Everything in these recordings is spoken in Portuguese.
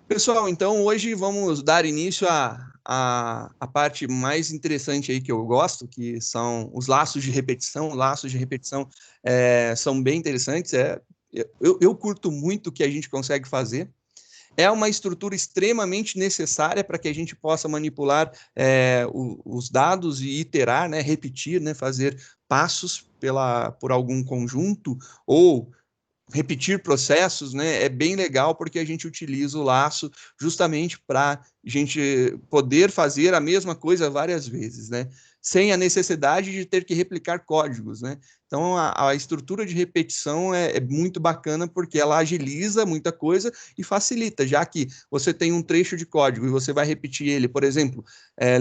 Pessoal, então hoje vamos dar início à parte mais interessante aí que eu gosto, que são os laços de repetição. Laços de repetição são bem interessantes. Eu curto muito o que a gente consegue fazer. É uma estrutura extremamente necessária para que a gente possa manipular os dados e iterar, né, repetir, né, fazer passos por algum conjunto ou repetir processos, né, é bem legal porque a gente utiliza o laço justamente para a gente poder fazer a mesma coisa várias vezes, né, sem a necessidade de ter que replicar códigos, né. Então, a estrutura de repetição é muito bacana porque ela agiliza muita coisa e facilita, já que você tem um trecho de código e você vai repetir ele, por exemplo,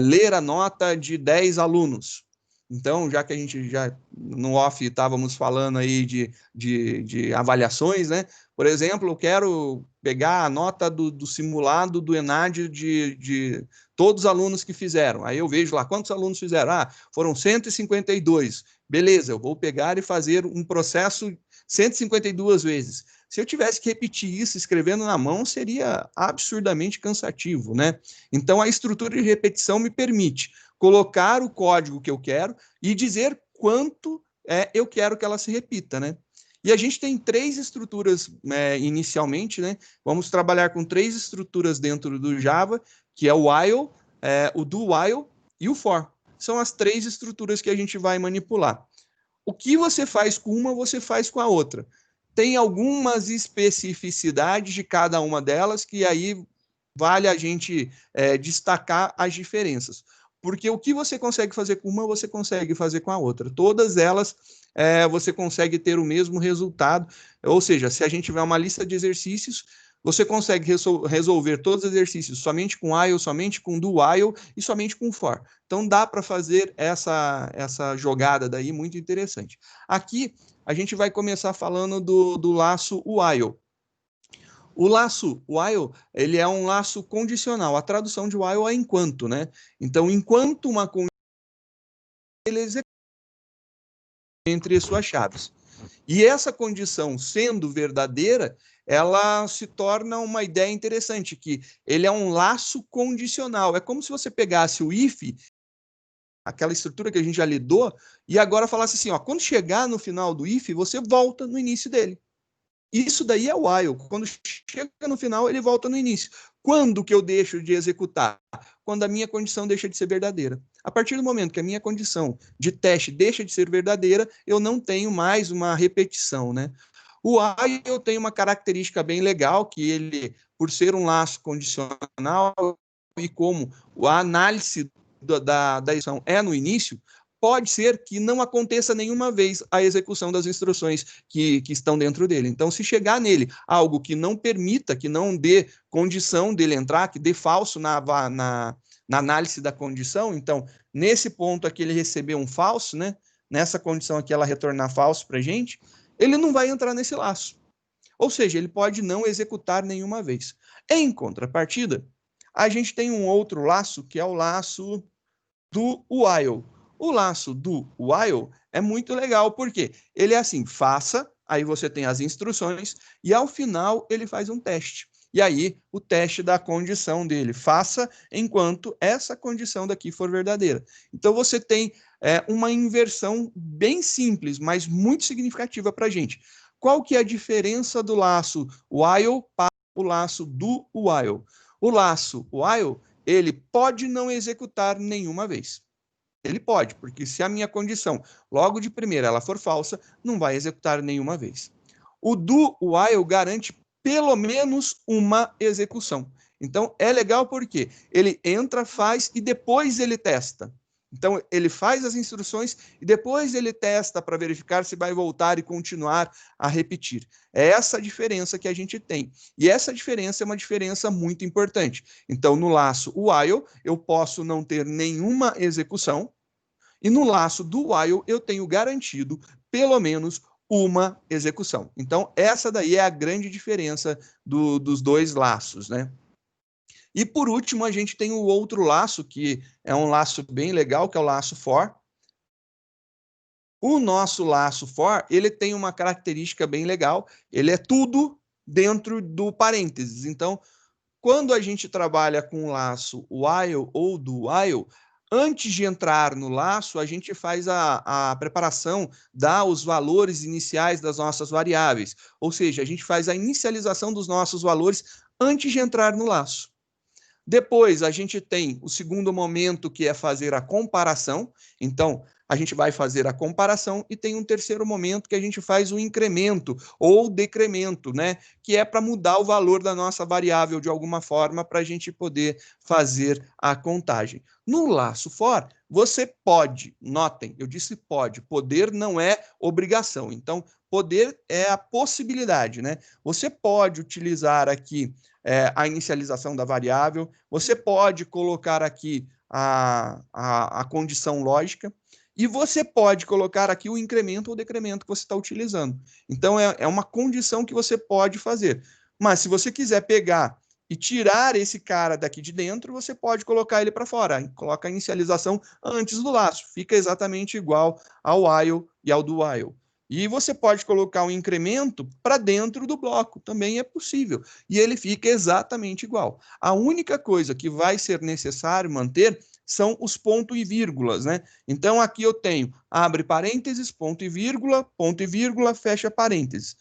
ler a nota de 10 alunos. Então, já que a gente já no off estávamos falando aí de avaliações, né? Por exemplo, eu quero pegar a nota do simulado do ENAD de todos os alunos que fizeram. Aí eu vejo lá quantos alunos fizeram. Ah, foram 152. Beleza, eu vou pegar e fazer um processo 152 vezes. Se eu tivesse que repetir isso escrevendo na mão, seria absurdamente cansativo, né? Então, a estrutura de repetição me permite colocar o código que eu quero e dizer quanto eu quero que ela se repita, né? E a gente tem três estruturas inicialmente, né? Vamos trabalhar com três estruturas dentro do Java, que é o while, o do while e o for. São as três estruturas que a gente vai manipular. O que você faz com uma, você faz com a outra. Tem algumas especificidades de cada uma delas que aí vale a gente destacar as diferenças. Porque o que você consegue fazer com uma, você consegue fazer com a outra. Todas elas você consegue ter o mesmo resultado. Ou seja, se a gente tiver uma lista de exercícios, você consegue resolver todos os exercícios somente com while, somente com do while e somente com for. Então dá para fazer essa jogada daí muito interessante. Aqui a gente vai começar falando do laço while. O laço while, ele é um laço condicional. A tradução de while é enquanto, né? Então, enquanto uma condição ele executa entre suas chaves. E essa condição sendo verdadeira, ela se torna uma ideia interessante, que ele é um laço condicional. É como se você pegasse o if, aquela estrutura que a gente já lidou, e agora falasse assim, ó, quando chegar no final do if, você volta no início dele. Isso daí é o while. Quando chega no final, ele volta no início. Quando que eu deixo de executar? Quando a minha condição deixa de ser verdadeira. A partir do momento que a minha condição de teste deixa de ser verdadeira, eu não tenho mais uma repetição, né? O while tem uma característica bem legal, que ele, por ser um laço condicional e como a análise da execução é no início, pode ser que não aconteça nenhuma vez a execução das instruções que estão dentro dele. Então, se chegar nele algo que não permita, que não dê condição dele entrar, que dê falso na análise da condição, então, nesse ponto aqui ele recebeu um falso, né? Nessa condição aqui ela retornar falso para a gente, ele não vai entrar nesse laço. Ou seja, ele pode não executar nenhuma vez. Em contrapartida, a gente tem um outro laço, que é o laço do while. O laço do while é muito legal, porque ele é assim, faça, aí você tem as instruções, e ao final ele faz um teste. E aí, o teste da condição dele, faça enquanto essa condição daqui for verdadeira. Então, você tem uma inversão bem simples, mas muito significativa para a gente. Qual que é a diferença do laço while para o laço do while? O laço while ele pode não executar nenhuma vez. Ele pode, porque se a minha condição logo de primeira ela for falsa, não vai executar nenhuma vez. O do while garante pelo menos uma execução. Então é legal porque ele entra, faz e depois ele testa. Então ele faz as instruções e depois ele testa para verificar se vai voltar e continuar a repetir. É essa a diferença que a gente tem. E essa diferença é uma diferença muito importante. Então no laço while eu posso não ter nenhuma execução e no laço do while eu tenho garantido pelo menos uma execução. Então, essa daí é a grande diferença dos dois laços, né? E por último, a gente tem o outro laço, que é um laço bem legal, que é o laço for. O nosso laço for, ele tem uma característica bem legal, ele é tudo dentro do parênteses. Então, quando a gente trabalha com o laço while ou do while, antes de entrar no laço, a gente faz a preparação, dá os valores iniciais das nossas variáveis. Ou seja, a gente faz a inicialização dos nossos valores antes de entrar no laço. Depois, a gente tem o segundo momento, que é fazer a comparação. Então, a gente vai fazer a comparação e tem um terceiro momento que a gente faz o incremento ou decremento, né? Que é para mudar o valor da nossa variável de alguma forma para a gente poder fazer a contagem. No laço for, você pode, notem, eu disse pode, poder não é obrigação. Então, poder é a possibilidade, né? Você pode utilizar aqui a inicialização da variável, você pode colocar aqui a condição lógica, e você pode colocar aqui o incremento ou decremento que você está utilizando. Então, é uma condição que você pode fazer. Mas, se você quiser pegar e tirar esse cara daqui de dentro, você pode colocar ele para fora. Coloca a inicialização antes do laço. Fica exatamente igual ao while e ao do while. E você pode colocar um incremento para dentro do bloco, também é possível. E ele fica exatamente igual. A única coisa que vai ser necessário manter são os pontos e vírgulas, né? Então, aqui eu tenho abre parênteses, ponto e vírgula, fecha parênteses.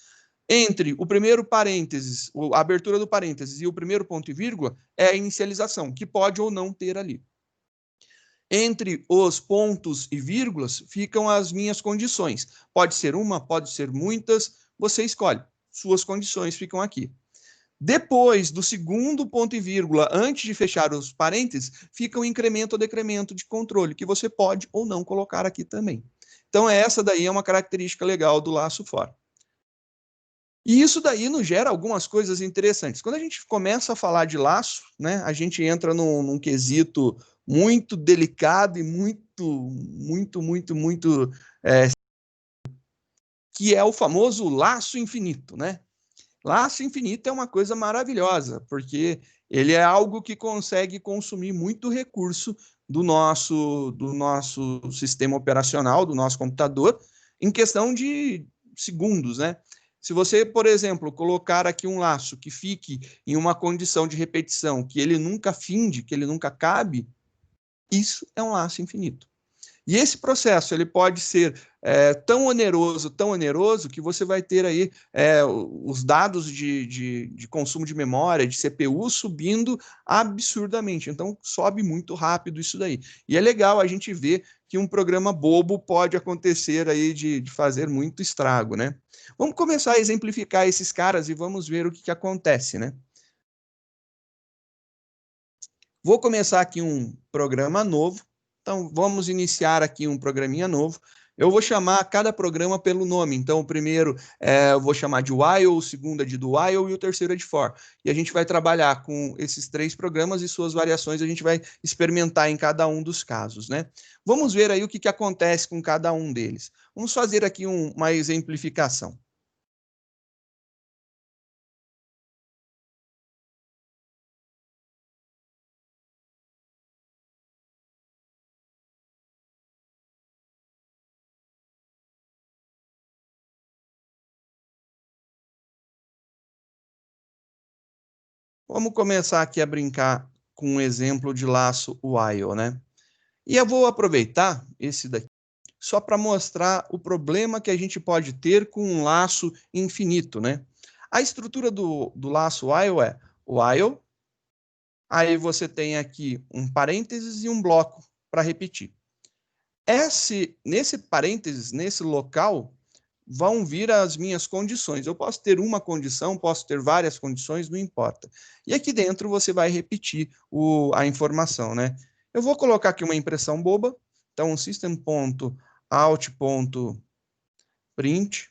Entre o primeiro parênteses, a abertura do parênteses e o primeiro ponto e vírgula é a inicialização, que pode ou não ter ali. Entre os pontos e vírgulas ficam as minhas condições. Pode ser uma, pode ser muitas, você escolhe. Suas condições ficam aqui. Depois do segundo ponto e vírgula, antes de fechar os parênteses, fica o incremento ou decremento de controle, que você pode ou não colocar aqui também. Então, essa daí é uma característica legal do laço for. E isso daí nos gera algumas coisas interessantes. Quando a gente começa a falar de laço, né, a gente entra num quesito muito delicado e muito que é o famoso laço infinito, né? Laço infinito é uma coisa maravilhosa, porque ele é algo que consegue consumir muito recurso do nosso sistema operacional, do nosso computador, em questão de segundos, né? Se você, por exemplo, colocar aqui um laço que fique em uma condição de repetição, que ele nunca finde, que ele nunca cabe, isso é um laço infinito. E esse processo ele pode ser tão oneroso, que você vai ter aí os dados de consumo de memória, de CPU, subindo absurdamente. Então, sobe muito rápido isso daí. E é legal a gente ver que um programa bobo pode acontecer aí de fazer muito estrago, né? Vamos começar a exemplificar esses caras e vamos ver o que acontece, né? Vou começar aqui um programa novo. Então, vamos iniciar aqui um programinha novo. Eu vou chamar cada programa pelo nome. Então, o primeiro eu vou chamar de while, o segundo é de do while e o terceiro é de for. E a gente vai trabalhar com esses três programas e suas variações, a gente vai experimentar em cada um dos casos, né? Vamos ver aí o que acontece com cada um deles. Vamos fazer aqui uma exemplificação. Vamos começar aqui a brincar com um exemplo de laço while, né? E eu vou aproveitar esse daqui só para mostrar o problema que a gente pode ter com um laço infinito, né? A estrutura do laço while é while, aí você tem aqui um parênteses e um bloco para repetir. Nesse parênteses, nesse local, vão vir as minhas condições. Eu posso ter uma condição, posso ter várias condições, não importa. E aqui dentro você vai repetir a informação, né? Eu vou colocar aqui uma impressão boba. Então, system.out.print.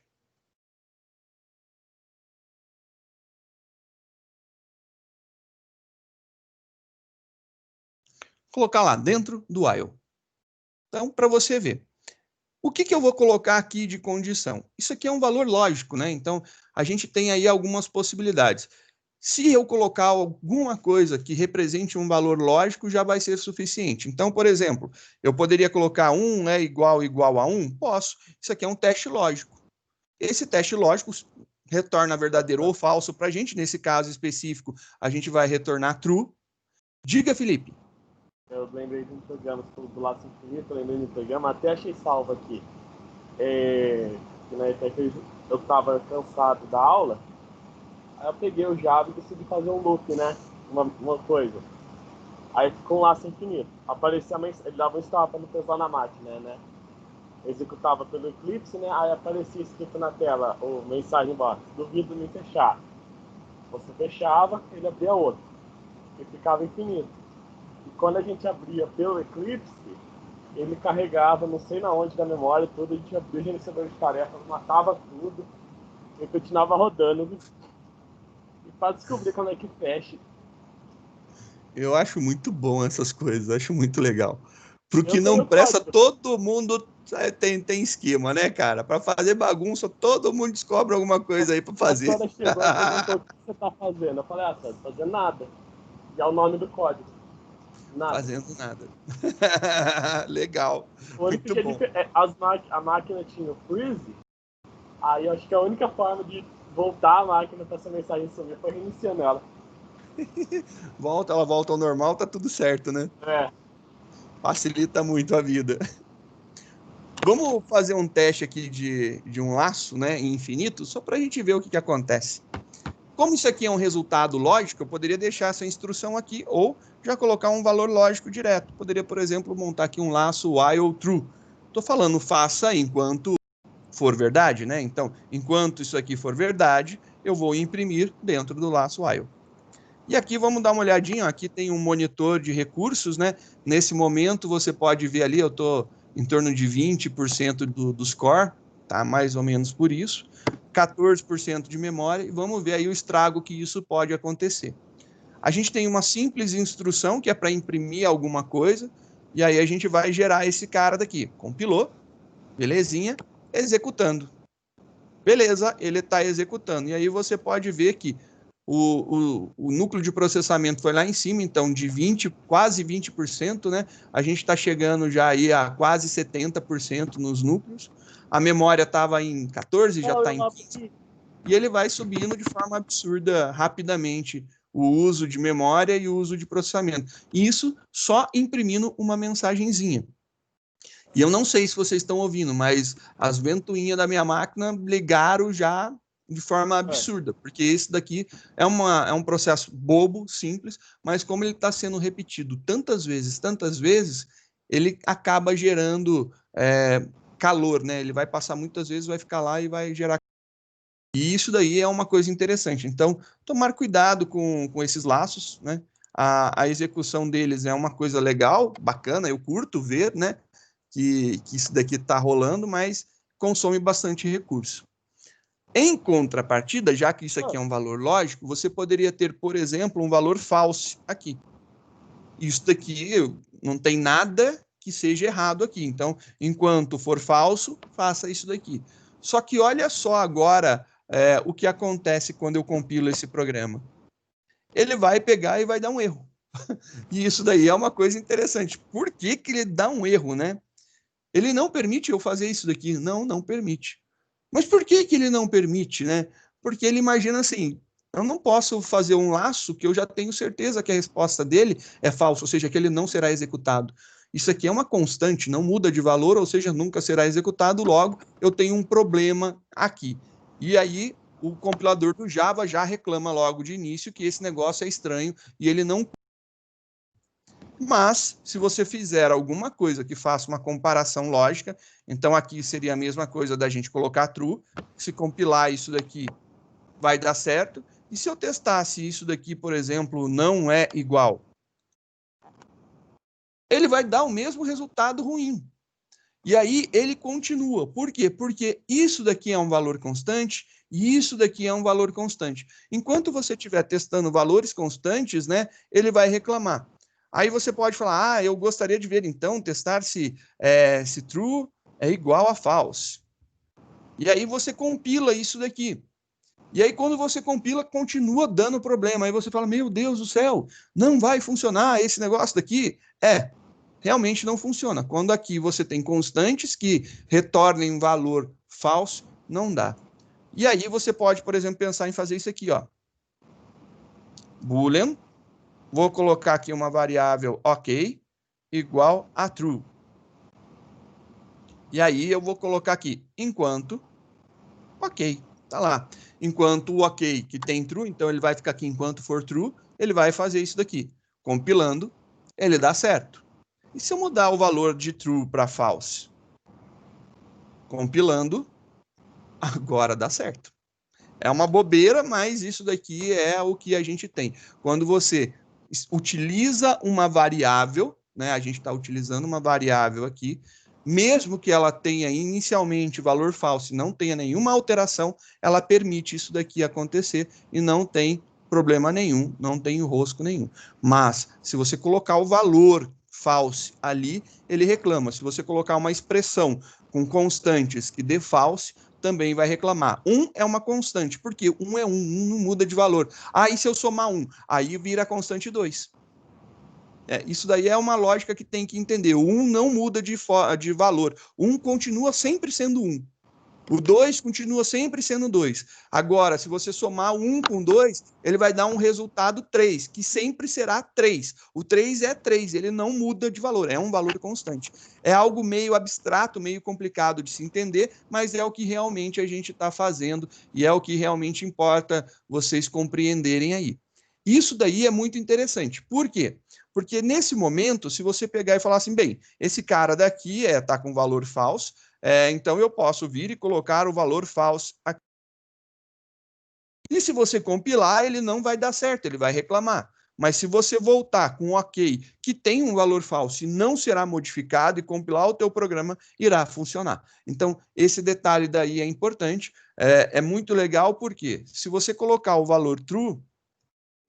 Colocar lá dentro do while. Então, para você ver. O que eu vou colocar aqui de condição? Isso aqui é um valor lógico, né? Então, a gente tem aí algumas possibilidades. Se eu colocar alguma coisa que represente um valor lógico, já vai ser suficiente. Então, por exemplo, eu poderia colocar 1 é igual a 1? Posso. Isso aqui é um teste lógico. Esse teste lógico retorna verdadeiro ou falso para a gente. Nesse caso específico, a gente vai retornar true. Diga, Felipe. Eu lembrei de um programa, do Laço Infinito, eu lembrei de um programa, até achei salvo aqui. Eu estava cansado da aula, aí eu peguei o Java e decidi fazer um loop, né? Uma coisa. Aí ficou um laço infinito. Aparecia ele dava um stop para não pesar na máquina, né? Executava pelo Eclipse, né? Aí aparecia escrito na tela, o mensagem box, duvido me fechar. Você fechava, ele abria outro. E ficava infinito. E quando a gente abria pelo Eclipse, ele carregava não sei na onde da memória toda, a gente abria o gerenciador de tarefas, matava tudo e continuava rodando. E para descobrir como é que fecha. Eu acho muito bom essas coisas, acho muito legal. Pro que Eu não tenho presta, código. todo mundo tem esquema, né, cara? Para fazer bagunça, todo mundo descobre alguma coisa aí para A fazer. senhora chegou e perguntou o que você está fazendo. Eu falei, senhora, não fazendo nada. E é o nome do código. Nada. Fazendo nada. Legal, O único muito jeito bom. a máquina tinha o freeze, aí eu acho que a única forma de voltar a máquina para essa mensagem sumir foi reiniciando ela. Ela volta ao normal, tá tudo certo, né? É. Facilita muito a vida. Vamos fazer um teste aqui de um laço, né, infinito, só para a gente ver o que acontece. Como isso aqui é um resultado lógico, eu poderia deixar essa instrução aqui ou já colocar um valor lógico direto. Poderia, por exemplo, montar aqui um laço while true. Estou falando faça enquanto for verdade, né? Então, enquanto isso aqui for verdade, eu vou imprimir dentro do laço while. E aqui vamos dar uma olhadinha, aqui tem um monitor de recursos, né? Nesse momento você pode ver ali, eu estou em torno de 20% do score, tá? Mais ou menos por isso. 14% de memória, e vamos ver aí o estrago que isso pode acontecer. A gente tem uma simples instrução que é para imprimir alguma coisa, e aí a gente vai gerar esse cara daqui. Compilou, belezinha, executando. Beleza, ele está executando. E aí você pode ver que o núcleo de processamento foi lá em cima, então de 20, quase 20%, né? A gente está chegando já aí a quase 70% nos núcleos. A memória estava em 14, já está em 15. E ele vai subindo de forma absurda, rapidamente, o uso de memória e o uso de processamento. Isso só imprimindo uma mensagenzinha. E eu não sei se vocês estão ouvindo, mas as ventoinhas da minha máquina ligaram já de forma absurda, porque esse daqui é um processo bobo, simples, mas como ele está sendo repetido tantas vezes, ele acaba gerando calor, né? Ele vai passar muitas vezes, vai ficar lá e vai gerar. E isso daí é uma coisa interessante. Então, tomar cuidado com esses laços, né? A execução deles é uma coisa legal, bacana, eu curto ver, né? Que isso daqui está rolando, mas consome bastante recurso. Em contrapartida, já que isso aqui é um valor lógico, você poderia ter, por exemplo, um valor falso aqui. Isso daqui não tem nada que seja errado aqui. Então, enquanto for falso, faça isso daqui. Só que olha só agora o que acontece quando eu compilo esse programa. Ele vai pegar e vai dar um erro. E isso daí é uma coisa interessante. Por que ele dá um erro, né? Ele não permite eu fazer isso daqui. Não permite. Mas por que ele não permite, né? Porque ele imagina assim, eu não posso fazer um laço que eu já tenho certeza que a resposta dele é falsa, ou seja, que ele não será executado. Isso aqui é uma constante, não muda de valor, ou seja, nunca será executado, logo eu tenho um problema aqui. E aí o compilador do Java já reclama logo de início que esse negócio é estranho e ele não. Mas, se você fizer alguma coisa que faça uma comparação lógica, então aqui seria a mesma coisa da gente colocar true, se compilar isso daqui vai dar certo, e se eu testasse isso daqui, por exemplo, não é igual, ele vai dar o mesmo resultado ruim. E aí ele continua. Por quê? Porque isso daqui é um valor constante e isso daqui é um valor constante. Enquanto você estiver testando valores constantes, né, ele vai reclamar. Aí você pode falar, eu gostaria de ver, então, testar se true é igual a false. E aí você compila isso daqui. E aí quando você compila, continua dando problema. Aí você fala, meu Deus do céu, não vai funcionar esse negócio daqui. Realmente não funciona. Quando aqui você tem constantes que retornem valor falso, não dá. E aí você pode, por exemplo, pensar em fazer isso aqui, ó. Boolean, vou colocar aqui uma variável ok, igual a true. E aí eu vou colocar aqui, enquanto ok, tá lá. Enquanto o ok que tem true, então ele vai ficar aqui enquanto for true, ele vai fazer isso daqui. Compilando, ele dá certo. E se eu mudar o valor de true para false? Compilando, agora dá certo. É uma bobeira, mas isso daqui é o que a gente tem. Quando você utiliza uma variável, né? A gente está utilizando uma variável aqui, mesmo que ela tenha inicialmente valor falso e não tenha nenhuma alteração, ela permite isso daqui acontecer e não tem problema nenhum, não tem enrosco nenhum. Mas, se você colocar o valor false ali, ele reclama. Se você colocar uma expressão com constantes que dê false, também vai reclamar. 1 é uma constante, porque 1 é 1, 1 não muda de valor. Aí, se eu somar 1, aí vira constante 2. Isso daí é uma lógica que tem que entender. O 1 não muda de valor. 1 continua sempre sendo 1. O 2 continua sempre sendo 2. Agora, se você somar 1 com 2, ele vai dar um resultado 3, que sempre será 3. O 3 é 3, ele não muda de valor, é um valor constante. É algo meio abstrato, meio complicado de se entender, mas é o que realmente a gente está fazendo e é o que realmente importa vocês compreenderem aí. Isso daí é muito interessante. Por quê? Porque nesse momento, se você pegar e falar assim, bem, esse cara daqui está com valor falso, então eu posso vir e colocar o valor falso aqui. E se você compilar, ele não vai dar certo, ele vai reclamar. Mas se você voltar com um ok que tem um valor falso e não será modificado e compilar o teu programa, irá funcionar. Então, esse detalhe daí é importante, é muito legal, porque se você colocar o valor true,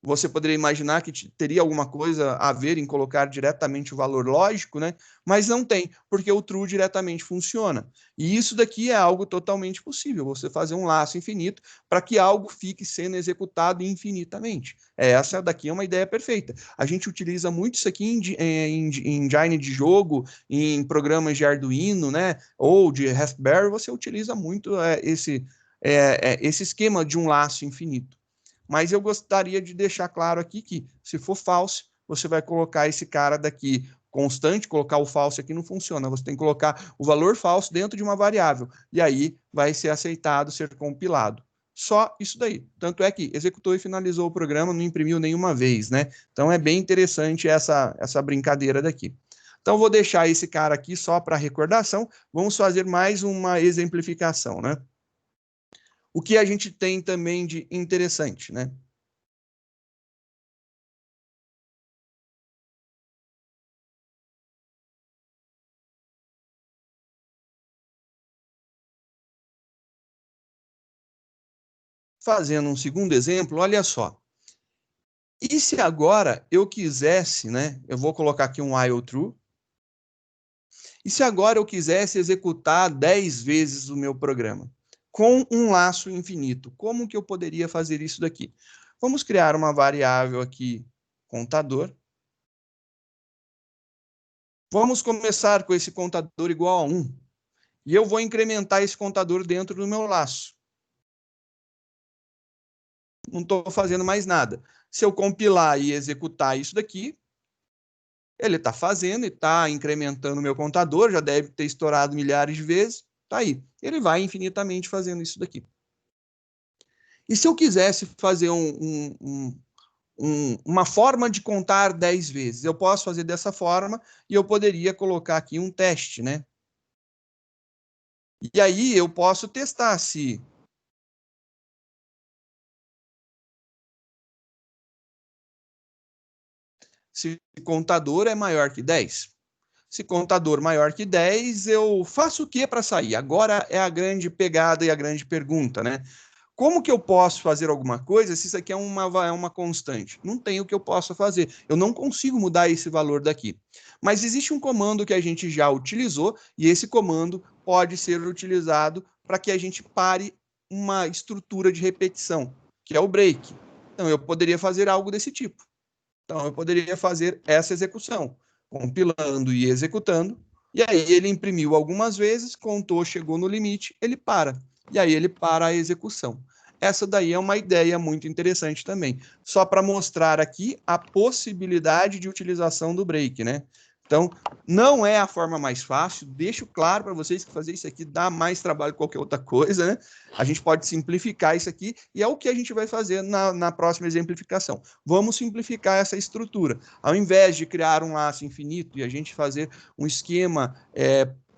você poderia imaginar que teria alguma coisa a ver em colocar diretamente o valor lógico, né? Mas não tem, porque o true diretamente funciona. E isso daqui é algo totalmente possível, você fazer um laço infinito para que algo fique sendo executado infinitamente. Essa daqui é uma ideia perfeita. A gente utiliza muito isso aqui em engine de jogo, em programas de Arduino, né? Ou de Raspberry, você utiliza muito esse esquema de um laço infinito. Mas eu gostaria de deixar claro aqui que, se for false, você vai colocar esse cara daqui constante, colocar o false aqui não funciona. Você tem que colocar o valor falso dentro de uma variável. E aí vai ser aceitado, ser compilado. Só isso daí. Tanto é que executou e finalizou o programa, não imprimiu nenhuma vez, né? Então é bem interessante essa brincadeira daqui. Então vou deixar esse cara aqui só para recordação. Vamos fazer mais uma exemplificação, né? O que a gente tem também de interessante, né? Fazendo um segundo exemplo, olha só. E se agora eu quisesse, né? Eu vou colocar aqui um while true. E se agora eu quisesse executar 10 vezes o meu programa com um laço infinito, como que eu poderia fazer isso daqui? Vamos criar uma variável aqui, contador. Vamos começar com esse contador igual a 1. E eu vou incrementar esse contador dentro do meu laço. Não estou fazendo mais nada. Se eu compilar e executar isso daqui, ele está fazendo e está incrementando o meu contador, já deve ter estourado milhares de vezes, está aí. Ele vai infinitamente fazendo isso daqui. E se eu quisesse fazer uma forma de contar 10 vezes, eu posso fazer dessa forma e eu poderia colocar aqui um teste, né? E aí eu posso testar se contador é maior que 10. Se contador maior que 10, eu faço o que para sair? Agora é a grande pegada e a grande pergunta, né? Como que eu posso fazer alguma coisa se isso aqui é uma constante? Não tem o que eu possa fazer. Eu não consigo mudar esse valor daqui. Mas existe um comando que a gente já utilizou e esse comando pode ser utilizado para que a gente pare uma estrutura de repetição, que é o break. Então, eu poderia fazer algo desse tipo. Então, eu poderia fazer essa execução, compilando e executando, e aí ele imprimiu algumas vezes, contou, chegou no limite, ele para. e aí ele para a execução. Essa daí é uma ideia muito interessante também, só para mostrar aqui a possibilidade de utilização do break, né? Então, não é a forma mais fácil, deixo claro para vocês que fazer isso aqui dá mais trabalho que qualquer outra coisa, né? A gente pode simplificar isso aqui, e é o que a gente vai fazer na próxima exemplificação. Vamos simplificar essa estrutura. Ao invés de criar um laço infinito e a gente fazer um esquema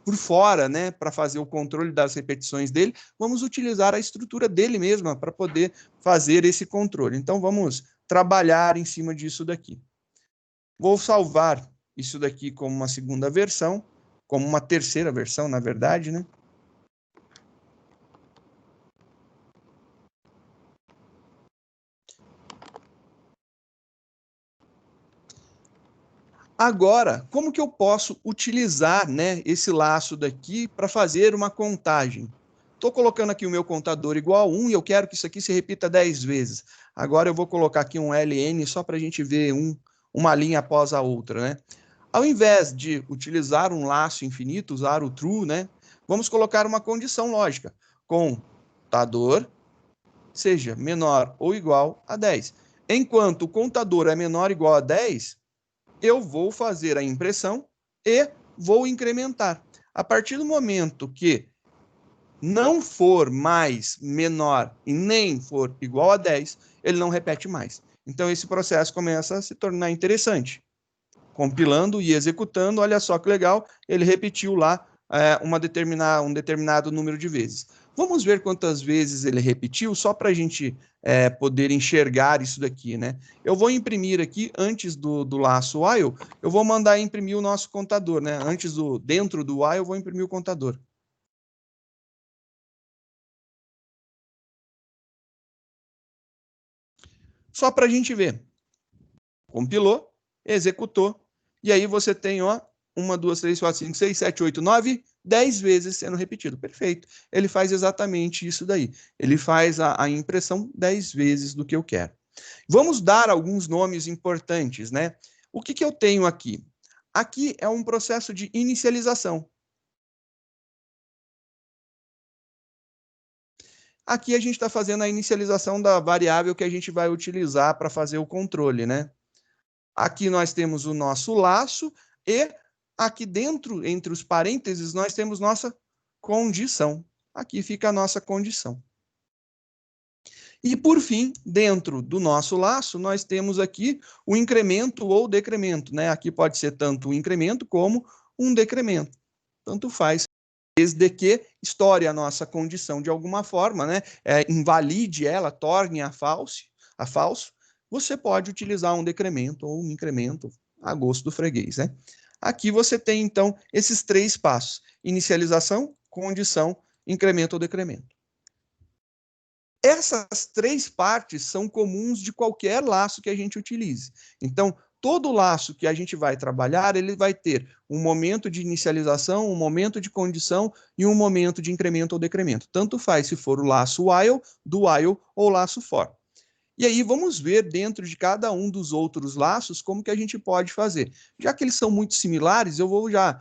por fora, né, para fazer o controle das repetições dele, vamos utilizar a estrutura dele mesma para poder fazer esse controle. Então, vamos trabalhar em cima disso daqui. Vou salvar isso daqui como uma segunda versão, como uma terceira versão, na verdade, né? Agora, como que eu posso utilizar, né, esse laço daqui para fazer uma contagem? Estou colocando aqui o meu contador igual a 1 e eu quero que isso aqui se repita 10 vezes. Agora eu vou colocar aqui um LN só para a gente ver uma linha após a outra, né? Ao invés de utilizar um laço infinito, usar o true, né? Vamos colocar uma condição lógica. Contador seja menor ou igual a 10. Enquanto o contador é menor ou igual a 10, eu vou fazer a impressão e vou incrementar. A partir do momento que não for mais menor e nem for igual a 10, ele não repete mais. Então, esse processo começa a se tornar interessante. Compilando e executando, olha só que legal, ele repetiu lá um determinado número de vezes. Vamos ver quantas vezes ele repetiu, só para a gente poder enxergar isso daqui, né? Eu vou imprimir aqui, antes do laço while, eu vou mandar imprimir o nosso contador, né? Dentro do while, eu vou imprimir o contador. Só para a gente ver. Compilou, executou, e aí você tem, ó, 1, 2, 3, 4, 5, 6, 7, 8, 9, 10 vezes sendo repetido. Perfeito. Ele faz exatamente isso daí. Ele faz a impressão 10 vezes do que eu quero. Vamos dar alguns nomes importantes, né? O que eu tenho aqui? Aqui é um processo de inicialização. Aqui a gente está fazendo a inicialização da variável que a gente vai utilizar para fazer o controle, né? Aqui nós temos o nosso laço e aqui dentro, entre os parênteses, nós temos nossa condição. Aqui fica a nossa condição. E, por fim, dentro do nosso laço, nós temos aqui o incremento ou decremento, né? Aqui pode ser tanto um incremento como um decremento. Tanto faz, desde que estoure a nossa condição de alguma forma, né? Invalide ela, torne a falso, você pode utilizar um decremento ou um incremento a gosto do freguês, né? Aqui você tem, então, esses 3 passos: inicialização, condição, incremento ou decremento. Essas 3 partes são comuns de qualquer laço que a gente utilize. Então, todo laço que a gente vai trabalhar, ele vai ter um momento de inicialização, um momento de condição e um momento de incremento ou decremento. Tanto faz se for o laço while, do while ou laço for. E aí vamos ver dentro de cada um dos outros laços como que a gente pode fazer. Já que eles são muito similares, eu vou já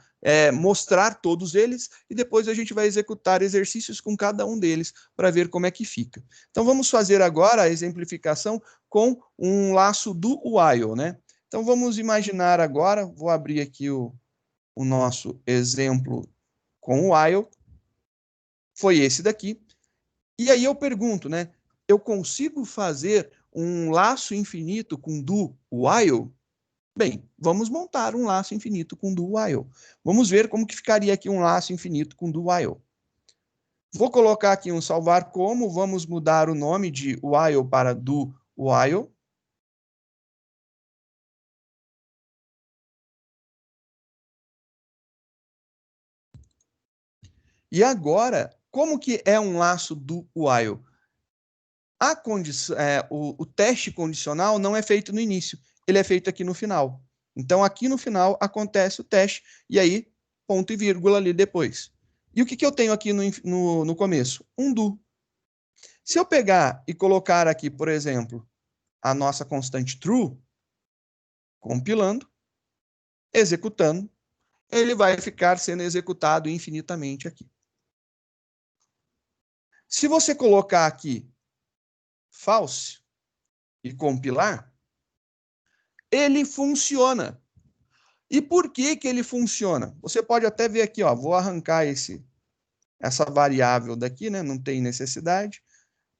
mostrar todos eles e depois a gente vai executar exercícios com cada um deles para ver como é que fica. Então vamos fazer agora a exemplificação com um laço do while, né? Então vamos imaginar agora, vou abrir aqui o nosso exemplo com o while, foi esse daqui. E aí eu pergunto, né? Eu consigo fazer um laço infinito com do while? Bem, vamos montar um laço infinito com do while. Vamos ver como que ficaria aqui um laço infinito com do while. Vou colocar aqui um salvar como, vamos mudar o nome de while para do while. E agora, como que é um laço do while? O teste condicional não é feito no início, ele é feito aqui no final. Então, aqui no final acontece o teste, e aí, ponto e vírgula ali depois. E o que eu tenho aqui no começo? Um do. Se eu pegar e colocar aqui, por exemplo, a nossa constante true, compilando, executando, ele vai ficar sendo executado infinitamente aqui. Se você colocar aqui false e compilar, ele funciona. E por que que ele funciona? Você pode até ver aqui, ó, vou arrancar essa variável daqui, né? Não tem necessidade.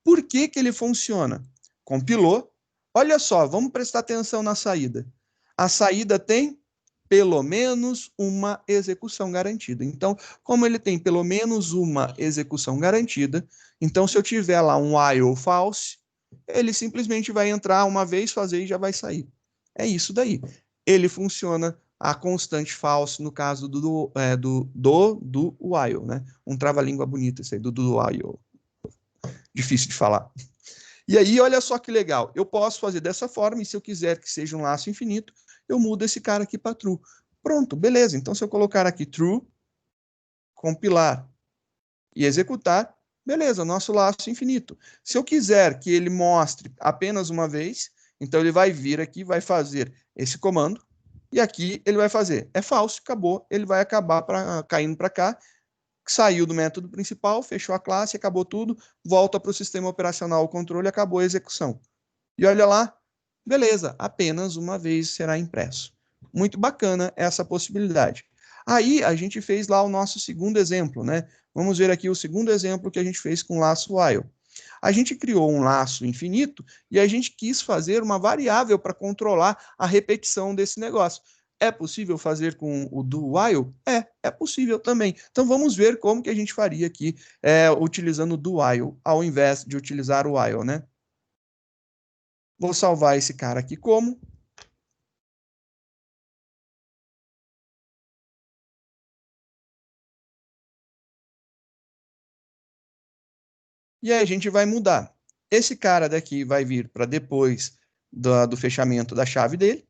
Por que que ele funciona? Compilou. Olha só, vamos prestar atenção na saída. A saída tem pelo menos uma execução garantida. Então, como ele tem pelo menos uma execução garantida, então se eu tiver lá um while false, ele simplesmente vai entrar uma vez, fazer e já vai sair. É isso daí. Ele funciona a constante false no caso do while, né? Um trava-língua bonito esse aí, do while. Difícil de falar. E aí, olha só que legal. Eu posso fazer dessa forma, e se eu quiser que seja um laço infinito, eu mudo esse cara aqui para true. Pronto, beleza. Então, se eu colocar aqui true, compilar e executar, beleza, nosso laço infinito. Se eu quiser que ele mostre apenas uma vez, então ele vai vir aqui, vai fazer esse comando, e aqui ele vai fazer, é falso, acabou, ele vai acabar caindo para cá, saiu do método principal, fechou a classe, acabou tudo, volta para o sistema operacional, o controle, acabou a execução. E olha lá, beleza, apenas uma vez será impresso. Muito bacana essa possibilidade. Aí a gente fez lá o nosso segundo exemplo, né? Vamos ver aqui o segundo exemplo que a gente fez com o laço while. A gente criou um laço infinito e a gente quis fazer uma variável para controlar a repetição desse negócio. É possível fazer com o do while? É possível também. Então vamos ver como que a gente faria aqui utilizando o do while, ao invés de utilizar o while, né? Vou salvar esse cara aqui como. E aí a gente vai mudar. Esse cara daqui vai vir para depois do fechamento da chave dele,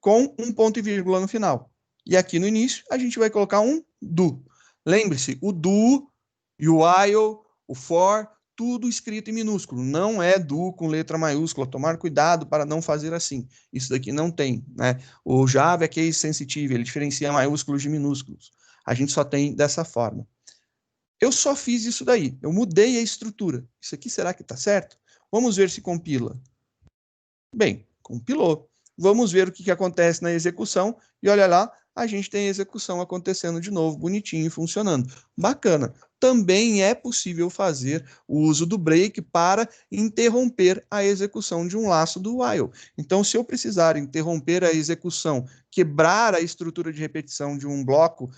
com um ponto e vírgula no final. E aqui no início a gente vai colocar um do. Lembre-se, o do e o while, o for, tudo escrito em minúsculo. Não é do com letra maiúscula. Tomar cuidado para não fazer assim. Isso daqui não tem, né? O Java é case sensitive, ele diferencia maiúsculos de minúsculos. A gente só tem dessa forma. Eu só fiz isso daí. Eu mudei a estrutura. Isso aqui será que está certo? Vamos ver se compila. Bem, compilou. Vamos ver o que acontece na execução. E olha lá, a gente tem a execução acontecendo de novo, bonitinho, funcionando. Bacana. Também é possível fazer o uso do break para interromper a execução de um laço do while. Então, se eu precisar interromper a execução, quebrar a estrutura de repetição de um bloco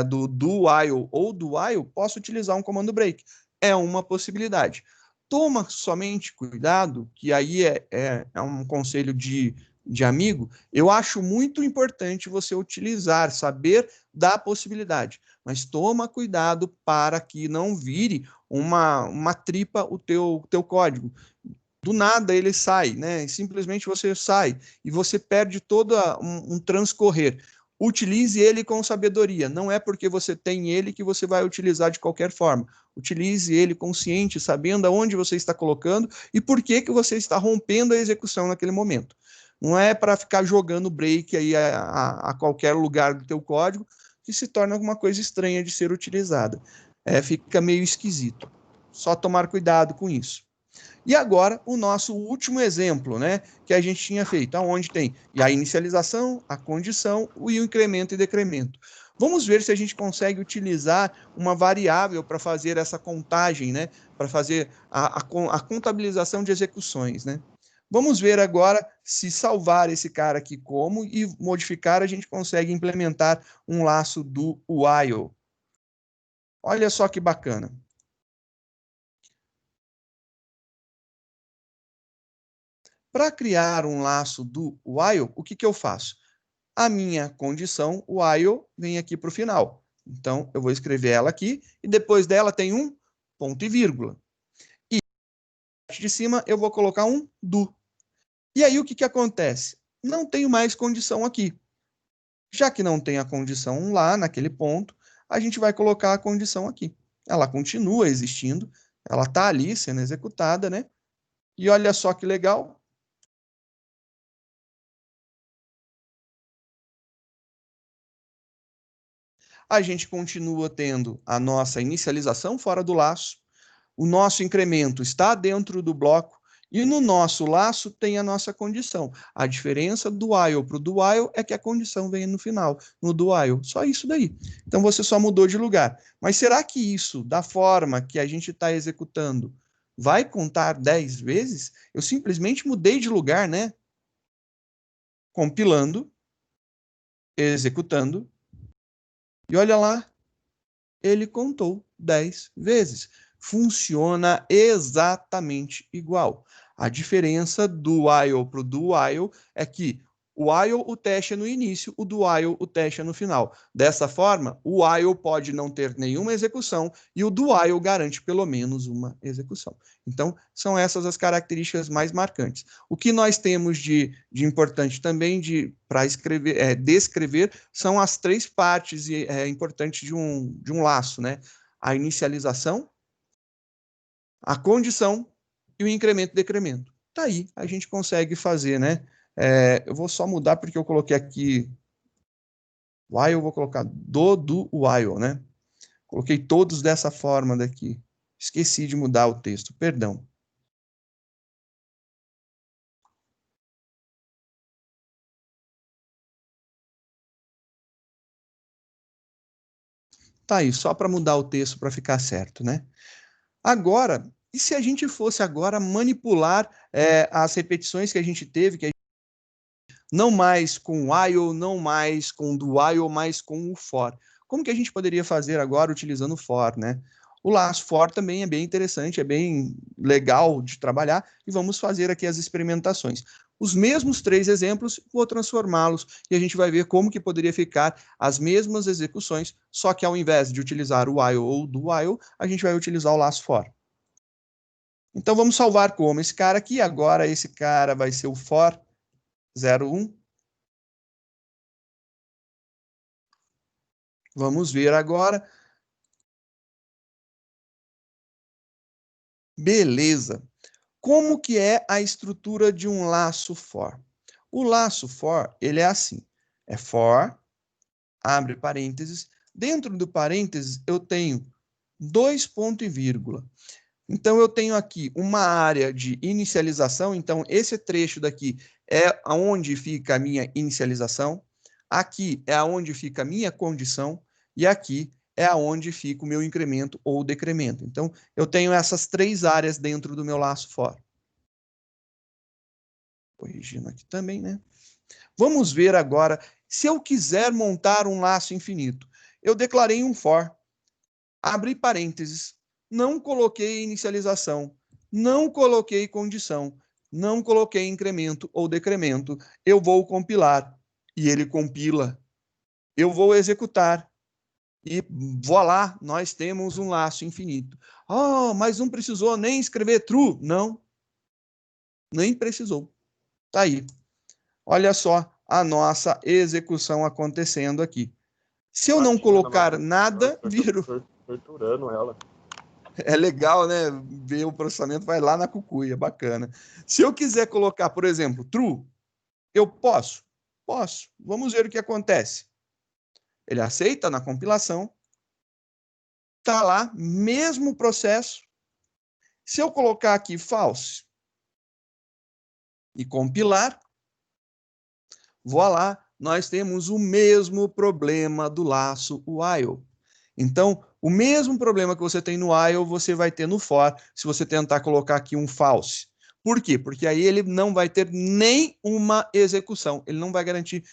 do while ou do while, posso utilizar um comando break. É uma possibilidade. Toma somente cuidado, que aí é um conselho de amigo, eu acho muito importante você utilizar, saber da possibilidade, mas toma cuidado para que não vire uma tripa o teu código. Do nada ele sai, né? Simplesmente você sai e você perde todo um transcorrer. Utilize ele com sabedoria. Não é porque você tem ele que você vai utilizar de qualquer forma. Utilize ele consciente, sabendo aonde você está colocando e por que você está rompendo a execução naquele momento. Não é para ficar jogando break aí a qualquer lugar do teu código que se torna alguma coisa estranha de ser utilizada. Fica meio esquisito. Só tomar cuidado com isso. E agora, o nosso último exemplo, né, que a gente tinha feito, aonde tem a inicialização, a condição e o incremento e decremento. Vamos ver se a gente consegue utilizar uma variável para fazer essa contagem, né, para fazer a contabilização de execuções, né. Vamos ver agora se salvar esse cara aqui como e modificar, a gente consegue implementar um laço do while. Olha só que bacana. Para criar um laço do while, o que eu faço? A minha condição while vem aqui para o final. Então, eu vou escrever ela aqui e depois dela tem um ponto e vírgula. E na parte de cima eu vou colocar um do. E aí o que acontece? Não tenho mais condição aqui. Já que não tem a condição lá naquele ponto, a gente vai colocar a condição aqui. Ela continua existindo, ela está ali sendo executada, né? E olha só que legal, a gente continua tendo a nossa inicialização fora do laço, o nosso incremento está dentro do bloco e no nosso laço tem a nossa condição. A diferença do while para o do while é que a condição vem no final, no do while. Só isso daí. Então você só mudou de lugar. Mas será que isso, da forma que a gente está executando, vai contar 10 vezes? Eu simplesmente mudei de lugar, né? Compilando, executando, e olha lá, ele contou 10 vezes. Funciona exatamente igual. A diferença do while para o do while é que o while o teste é no início, o do while o teste é no final. Dessa forma, o while pode não ter nenhuma execução e o do while garante pelo menos uma execução. Então, são essas as características mais marcantes. O que nós temos de importante também para descrever são as 3 partes importantes de um laço, né? A inicialização, a condição e o incremento e decremento. Tá aí, a gente consegue fazer, né? Eu vou só mudar porque eu coloquei aqui while, eu vou colocar do while, né? Coloquei todos dessa forma daqui. Esqueci de mudar o texto, perdão. Tá aí, só para mudar o texto para ficar certo, né? Agora, e se a gente fosse agora manipular as repetições que a gente teve, não mais com o while, não mais com o do while, mas com o for? Como que a gente poderia fazer agora utilizando o for, né? O laço for também é bem interessante, é bem legal de trabalhar, e vamos fazer aqui as experimentações. Os mesmos 3 exemplos, vou transformá-los e a gente vai ver como que poderia ficar as mesmas execuções, só que ao invés de utilizar o while ou do while, a gente vai utilizar o laço for. Então vamos salvar como esse cara aqui, agora esse cara vai ser o for 01. Vamos ver agora. Beleza. Como que é a estrutura de um laço for? O laço for, ele é assim. É for, abre parênteses. Dentro do parênteses, eu tenho 2 pontos e vírgula. Então, eu tenho aqui uma área de inicialização. Então, esse trecho daqui é onde fica a minha inicialização. Aqui é onde fica a minha condição. E aqui é onde fica o meu incremento ou decremento. Então, eu tenho essas 3 áreas dentro do meu laço for. Corrigindo aqui também, né? Vamos ver agora, se eu quiser montar um laço infinito. Eu declarei um for, abri parênteses, não coloquei inicialização, não coloquei condição, não coloquei incremento ou decremento. Eu vou compilar, e ele compila. Eu vou executar, e voilá, nós temos um laço infinito. Oh, mas não precisou nem escrever true. Não, nem precisou. Tá aí. Olha só a nossa execução acontecendo aqui. Se eu não colocar nada, viro. Torturando ela. É legal, né? Ver o processamento, vai lá na cucuia, bacana. Se eu quiser colocar, por exemplo, true, eu posso? Posso. Vamos ver o que acontece. Ele aceita na compilação. Tá lá, mesmo processo. Se eu colocar aqui false e compilar, voilá, nós temos o mesmo problema do laço while. Então, o mesmo problema que você tem no while, você vai ter no for, se você tentar colocar aqui um false. Por quê? Porque aí ele não vai ter nem uma execução, ele não vai garantir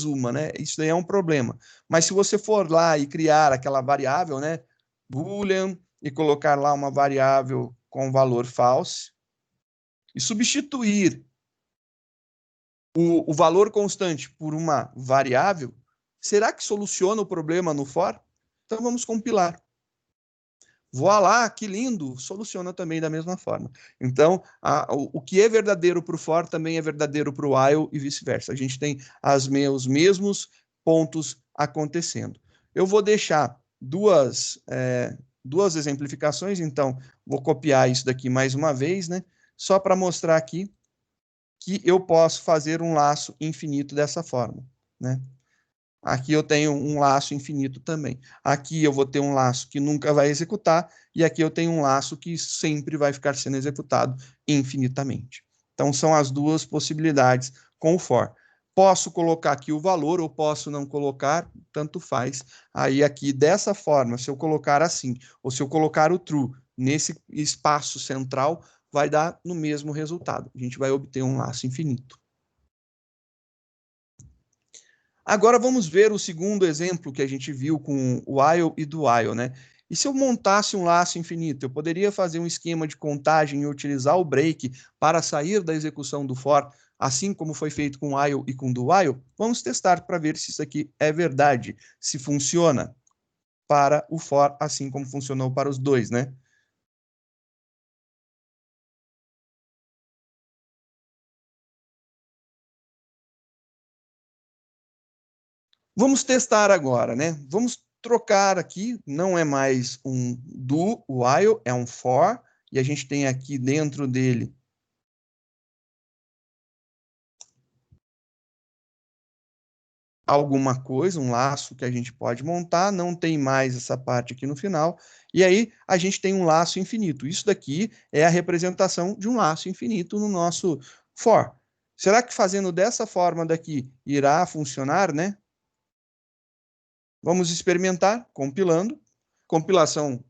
uma, né? Isso daí é um problema. Mas se você for lá e criar aquela variável, né, boolean, e colocar lá uma variável com valor false, e substituir o valor constante por uma variável, será que soluciona o problema no for? Então vamos compilar. Voilá, que lindo, soluciona também da mesma forma. Então, o que é verdadeiro para o for também é verdadeiro para o while e vice-versa. A gente tem os mesmos pontos acontecendo. Eu vou deixar duas exemplificações, então vou copiar isso daqui mais uma vez, né? Só para mostrar aqui que eu posso fazer um laço infinito dessa forma, né? Aqui eu tenho um laço infinito também. Aqui eu vou ter um laço que nunca vai executar, e aqui eu tenho um laço que sempre vai ficar sendo executado infinitamente. Então, são as duas possibilidades com o for. Posso colocar aqui o valor ou posso não colocar, tanto faz. Aí aqui, dessa forma, se eu colocar assim, ou se eu colocar o true nesse espaço central, vai dar no mesmo resultado. A gente vai obter um laço infinito. Agora vamos ver o segundo exemplo que a gente viu com o while e do while, né? E se eu montasse um laço infinito, eu poderia fazer um esquema de contagem e utilizar o break para sair da execução do for, assim como foi feito com o while e com o do while? Vamos testar para ver se isso aqui é verdade, se funciona para o for, assim como funcionou para os dois, né? Vamos testar agora, né? Vamos trocar aqui, não é mais um do while, é um for, e a gente tem aqui dentro dele alguma coisa, um laço que a gente pode montar, não tem mais essa parte aqui no final, e aí a gente tem um laço infinito. Isso daqui é a representação de um laço infinito no nosso for. Será que fazendo dessa forma daqui irá funcionar, né? Vamos experimentar, compilando. Compilação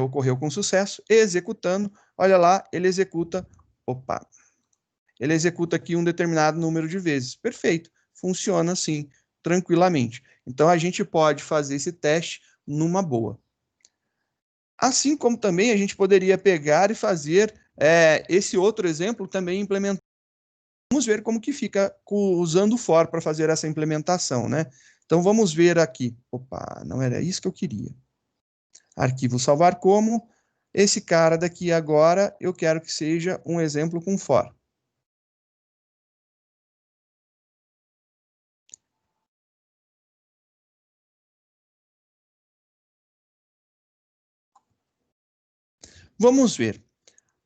ocorreu com sucesso. Executando, olha lá, ele executa. Opa! Ele executa aqui um determinado número de vezes. Perfeito. Funciona assim, tranquilamente. Então, a gente pode fazer esse teste numa boa. Assim como também a gente poderia pegar e fazer esse outro exemplo também implementar. Vamos ver como que fica usando o for para fazer essa implementação, né? Então, vamos ver aqui. Opa, não era isso que eu queria. Arquivo salvar como. Esse cara daqui agora, eu quero que seja um exemplo com for. Vamos ver.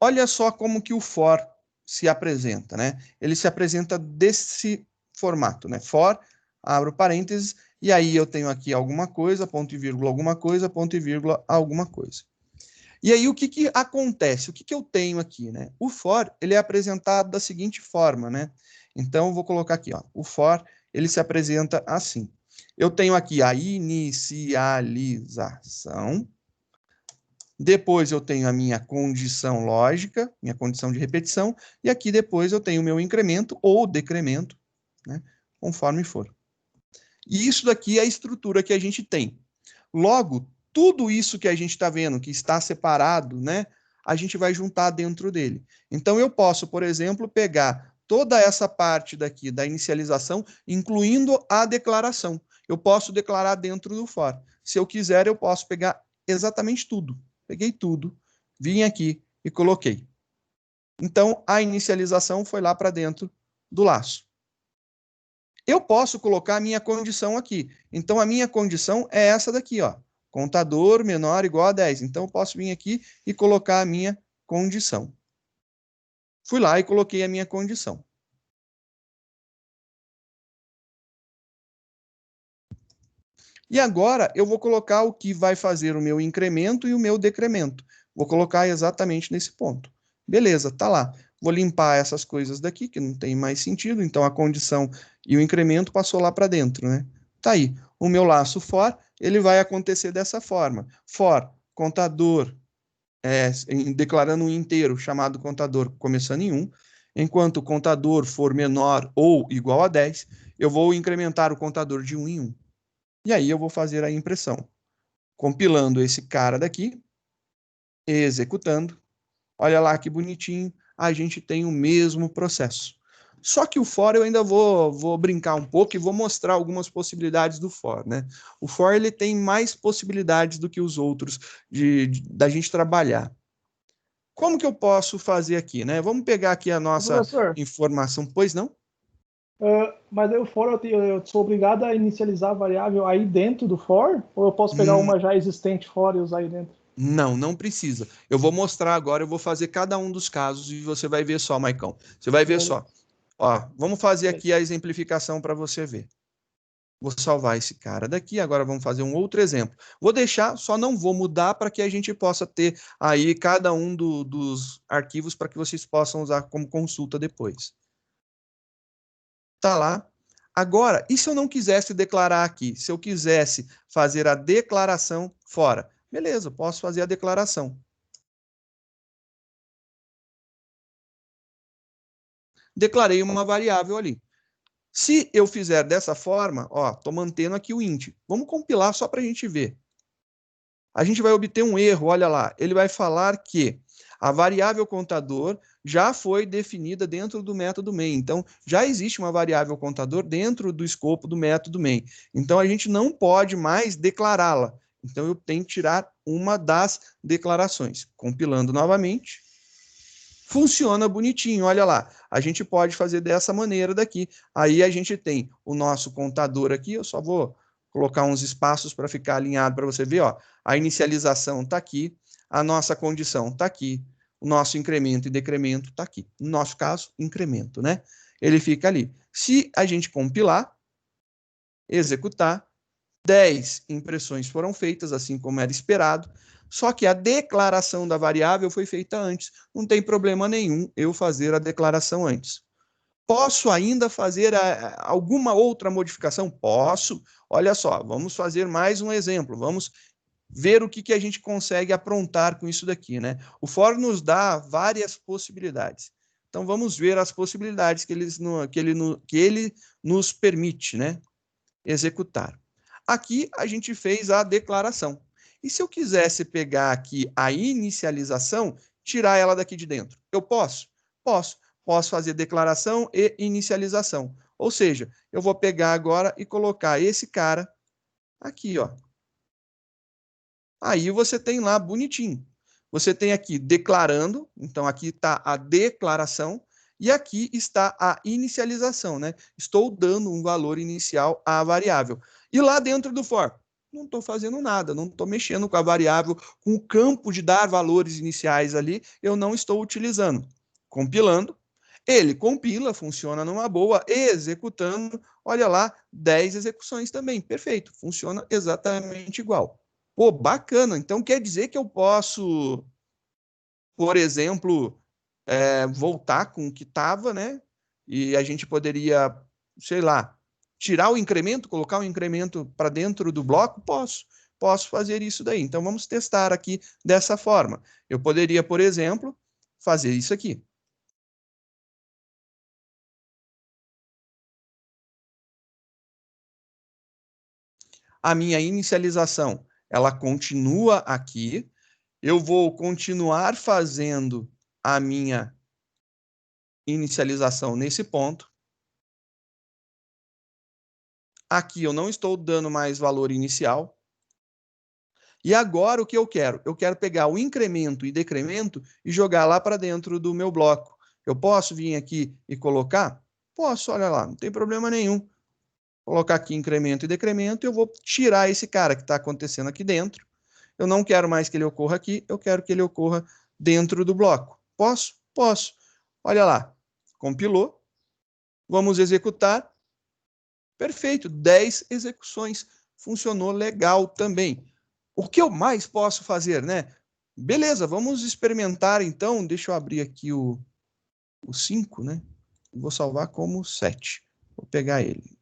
Olha só como que o for se apresenta, né? Ele se apresenta desse formato, né? For, abro parênteses, e aí eu tenho aqui alguma coisa, ponto e vírgula alguma coisa, ponto e vírgula alguma coisa. E aí o que que acontece? O que que eu tenho aqui, né? O for, ele é apresentado da seguinte forma, né? Então, eu vou colocar aqui, ó. O for, ele se apresenta assim. Eu tenho aqui a inicialização, depois eu tenho a minha condição lógica, minha condição de repetição, e aqui depois eu tenho o meu incremento ou decremento, né, conforme for. E isso daqui é a estrutura que a gente tem. Logo, tudo isso que a gente está vendo, que está separado, né, a gente vai juntar dentro dele. Então, eu posso, por exemplo, pegar toda essa parte daqui da inicialização, incluindo a declaração. Eu posso declarar dentro do for. Se eu quiser, eu posso pegar exatamente tudo. Peguei tudo, vim aqui e coloquei. Então, a inicialização foi lá para dentro do laço. Eu posso colocar a minha condição aqui. Então, a minha condição é essa daqui, ó. Contador menor igual a 10. Então, eu posso vir aqui e colocar a minha condição. Fui lá e coloquei a minha condição. E agora, eu vou colocar o que vai fazer o meu incremento e o meu decremento. Vou colocar exatamente nesse ponto. Beleza, tá lá. Vou limpar essas coisas daqui, que não tem mais sentido. Então, a condição e o incremento passou lá para dentro, né? Tá aí. O meu laço for, ele vai acontecer dessa forma. For, contador, declarando um inteiro chamado contador começando em 1. Enquanto o contador for menor ou igual a 10, eu vou incrementar o contador de 1 em 1. E aí eu vou fazer a impressão. Compilando esse cara daqui, executando. Olha lá que bonitinho, a gente tem o mesmo processo. Só que o for eu ainda vou brincar um pouco e vou mostrar algumas possibilidades do for, né? O for ele tem mais possibilidades do que os outros da gente trabalhar. Como que eu posso fazer aqui, né? Vamos pegar aqui a nossa Professor, informação, pois não? mas aí o for eu sou obrigado a inicializar a variável aí dentro do for? Ou eu posso pegar Hum, uma já existente for e usar aí dentro? Não, não precisa. Eu vou mostrar agora, eu vou fazer cada um dos casos e você vai ver só, Maicão. Você vai ver Beleza. só. Ó, vamos fazer aqui a exemplificação para você ver. Vou salvar esse cara daqui, agora vamos fazer um outro exemplo. Vou deixar, só não vou mudar para que a gente possa ter aí cada um dos arquivos para que vocês possam usar como consulta depois. Tá lá. Agora, e se eu não quisesse declarar aqui? Se eu quisesse fazer a declaração fora? Beleza, posso fazer a declaração. Declarei uma variável ali. Se eu fizer dessa forma, ó, estou mantendo aqui o int. Vamos compilar só para a gente ver. A gente vai obter um erro, olha lá. Ele vai falar que a variável contador já foi definida dentro do método main. Então, já existe uma variável contador dentro do escopo do método main. Então, a gente não pode mais declará-la. Então, eu tenho que tirar uma das declarações. Compilando novamente. Funciona bonitinho, olha lá. A gente pode fazer dessa maneira daqui. Aí a gente tem o nosso contador aqui, eu só vou colocar uns espaços para ficar alinhado para você ver, ó. A inicialização está aqui, a nossa condição está aqui, o nosso incremento e decremento está aqui. No nosso caso, incremento, né? Ele fica ali. Se a gente compilar, executar, 10 impressões foram feitas, assim como era esperado, só que a declaração da variável foi feita antes. Não tem problema nenhum eu fazer a declaração antes. Posso ainda fazer alguma outra modificação? Posso. Olha só, vamos fazer mais um exemplo. Vamos ver o que a gente consegue aprontar com isso daqui, né? O for nos dá várias possibilidades. Então, vamos ver as possibilidades que ele nos permite, né? Executar. Aqui a gente fez a declaração. E se eu quisesse pegar aqui a inicialização, tirar ela daqui de dentro? Eu posso? Posso. Posso fazer declaração e inicialização. Ou seja, eu vou pegar agora e colocar esse cara aqui, ó. Aí você tem lá bonitinho. Você tem aqui declarando, então aqui está a declaração, e aqui está a inicialização, né? Estou dando um valor inicial à variável. E lá dentro do for, não estou fazendo nada, não estou mexendo com a variável, com o campo de dar valores iniciais ali, eu não estou utilizando. Compilando, ele compila, funciona numa boa, executando, olha lá, 10 execuções também, perfeito, funciona exatamente igual. Pô, bacana, então quer dizer que eu posso, por exemplo, voltar com o que estava, né? E a gente poderia, sei lá, tirar o incremento, colocar o incremento para dentro do bloco? Posso fazer isso daí. Então vamos testar aqui dessa forma. Eu poderia, por exemplo, fazer isso aqui. A minha inicialização, ela continua aqui. Eu vou continuar fazendo a minha inicialização nesse ponto. Aqui eu não estou dando mais valor inicial. E agora o que eu quero? Eu quero pegar o incremento e decremento e jogar lá para dentro do meu bloco. Eu posso vir aqui e colocar? Posso, olha lá, não tem problema nenhum. Colocar aqui incremento e decremento, eu vou tirar esse cara que está acontecendo aqui dentro. Eu não quero mais que ele ocorra aqui, eu quero que ele ocorra dentro do bloco. Posso? Posso. Olha lá, compilou. Vamos executar. Perfeito, 10 execuções. Funcionou legal também. O que eu mais posso fazer, né? Beleza, vamos experimentar então. Deixa eu abrir aqui o 5, né? Vou salvar como 7. Vou pegar ele.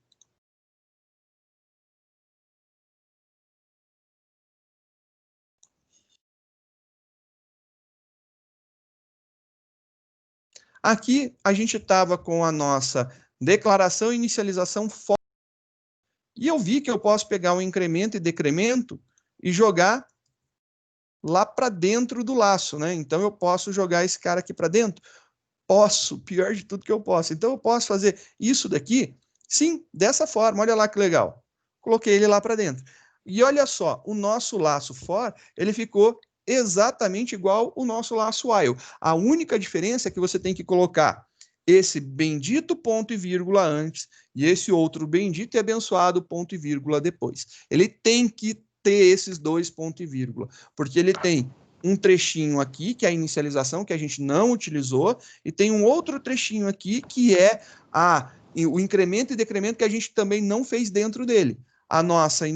Aqui a gente estava com a nossa declaração e inicialização fora. E eu vi que eu posso pegar o incremento e decremento e jogar lá para dentro do laço, né? Então eu posso jogar esse cara aqui para dentro. Posso, pior de tudo que eu posso. Então eu posso fazer isso daqui, sim, dessa forma. Olha lá que legal. Coloquei ele lá para dentro. E olha só, o nosso laço for, ele ficou exatamente igual o nosso laço while. A única diferença é que você tem que colocar esse bendito ponto e vírgula antes e esse outro bendito e abençoado ponto e vírgula depois. Ele tem que ter esses dois pontos e vírgula, porque ele tem um trechinho aqui, que é a inicialização, que a gente não utilizou, e tem um outro trechinho aqui, que é a o incremento e decremento que a gente também não fez dentro dele. A nossa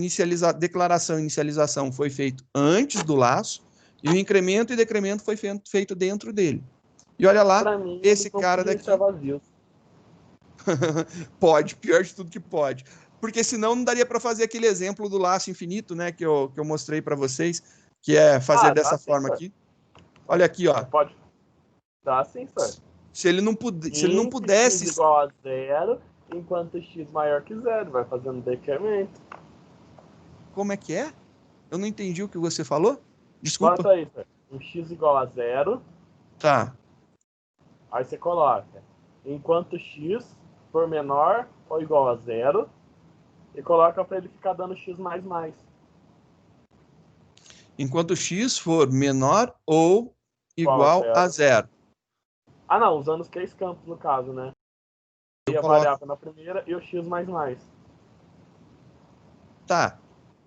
declaração e inicialização foi feito antes do laço, e o incremento e decremento foi feito dentro dele. E olha lá, Pra mim, esse cara daqui... Pode, pior de tudo que pode. Porque senão não daria para fazer aquele exemplo do laço infinito, né, que eu mostrei para vocês, que é fazer dessa forma aqui. Olha aqui, ó. Pode. Dá sim, senhor. Se ele não pudesse... X igual a 0, enquanto x maior que 0, vai fazendo decremento. Como é que é? Eu não entendi o que você falou. Desculpa. Bota aí, senhor. Um x igual a 0. Tá. Aí você coloca, enquanto x for menor ou igual a 0, e coloca para ele ficar dando x mais mais. Enquanto x for menor ou igual a 0. Ah, não, usando os 3 campos no caso, né? E a variável na primeira e o x mais mais. Tá.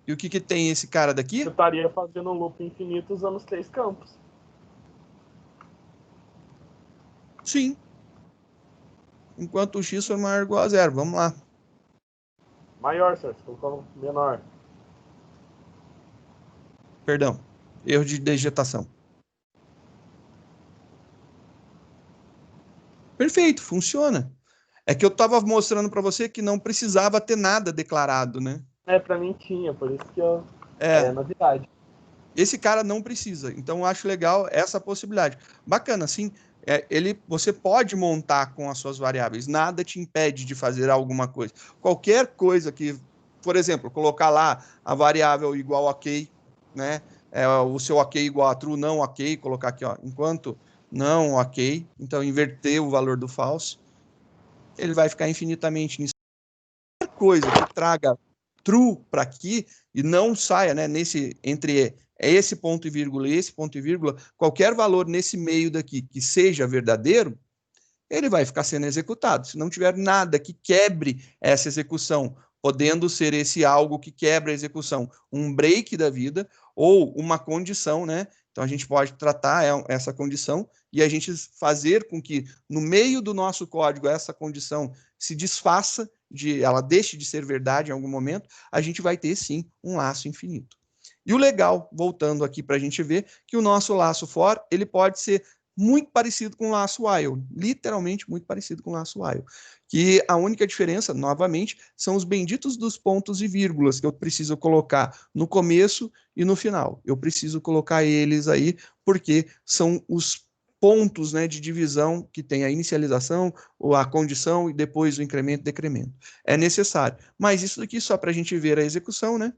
E o que tem esse cara daqui? Eu estaria fazendo um loop infinito usando os 3 campos. Sim. Enquanto o x for maior ou igual a 0. Vamos lá. Maior, senhor. Você colocou menor. Perdão. Erro de digitação. Perfeito, funciona. É que eu estava mostrando para você que não precisava ter nada declarado, né? Para mim tinha, por isso que eu... É novidade. Esse cara não precisa, então eu acho legal essa possibilidade. Bacana, assim, você pode montar com as suas variáveis, nada te impede de fazer alguma coisa. Qualquer coisa que, por exemplo, colocar lá a variável igual a ok, né? O seu ok igual a true, não ok, colocar aqui, ó, enquanto não ok, então inverter o valor do false, ele vai ficar infinitamente nisso. Qualquer coisa que traga true para aqui e não saia, né, entre esse ponto e esse ponto e vírgula, qualquer valor nesse meio daqui que seja verdadeiro, ele vai ficar sendo executado. Se não tiver nada que quebre essa execução, podendo ser esse algo que quebra a execução, um break da vida ou uma condição, né? Então a gente pode tratar essa condição e a gente fazer com que no meio do nosso código essa condição se desfaça, ela deixe de ser verdade em algum momento, a gente vai ter sim um laço infinito. E o legal, voltando aqui para a gente ver, que o nosso laço for, ele pode ser muito parecido com o laço while, literalmente muito parecido com o laço while. Que a única diferença, novamente, são os benditos dos pontos e vírgulas que eu preciso colocar no começo e no final. Eu preciso colocar eles aí, porque são os pontos, né, de divisão que tem a inicialização, ou a condição e depois o incremento e decremento. É necessário. Mas isso aqui só para a gente ver a execução, né?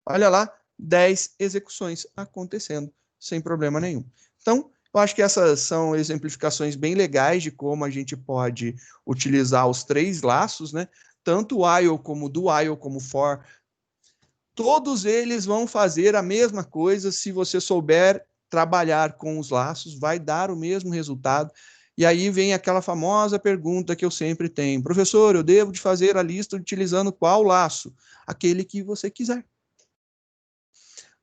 Olha lá, 10 execuções acontecendo, sem problema nenhum. Então, eu acho que essas são exemplificações bem legais de como a gente pode utilizar os 3 laços, né? Tanto o while como do while como for. Todos eles vão fazer a mesma coisa se você souber trabalhar com os laços, vai dar o mesmo resultado. E aí vem aquela famosa pergunta que eu sempre tenho: professor, eu devo de fazer a lista utilizando qual laço? Aquele que você quiser.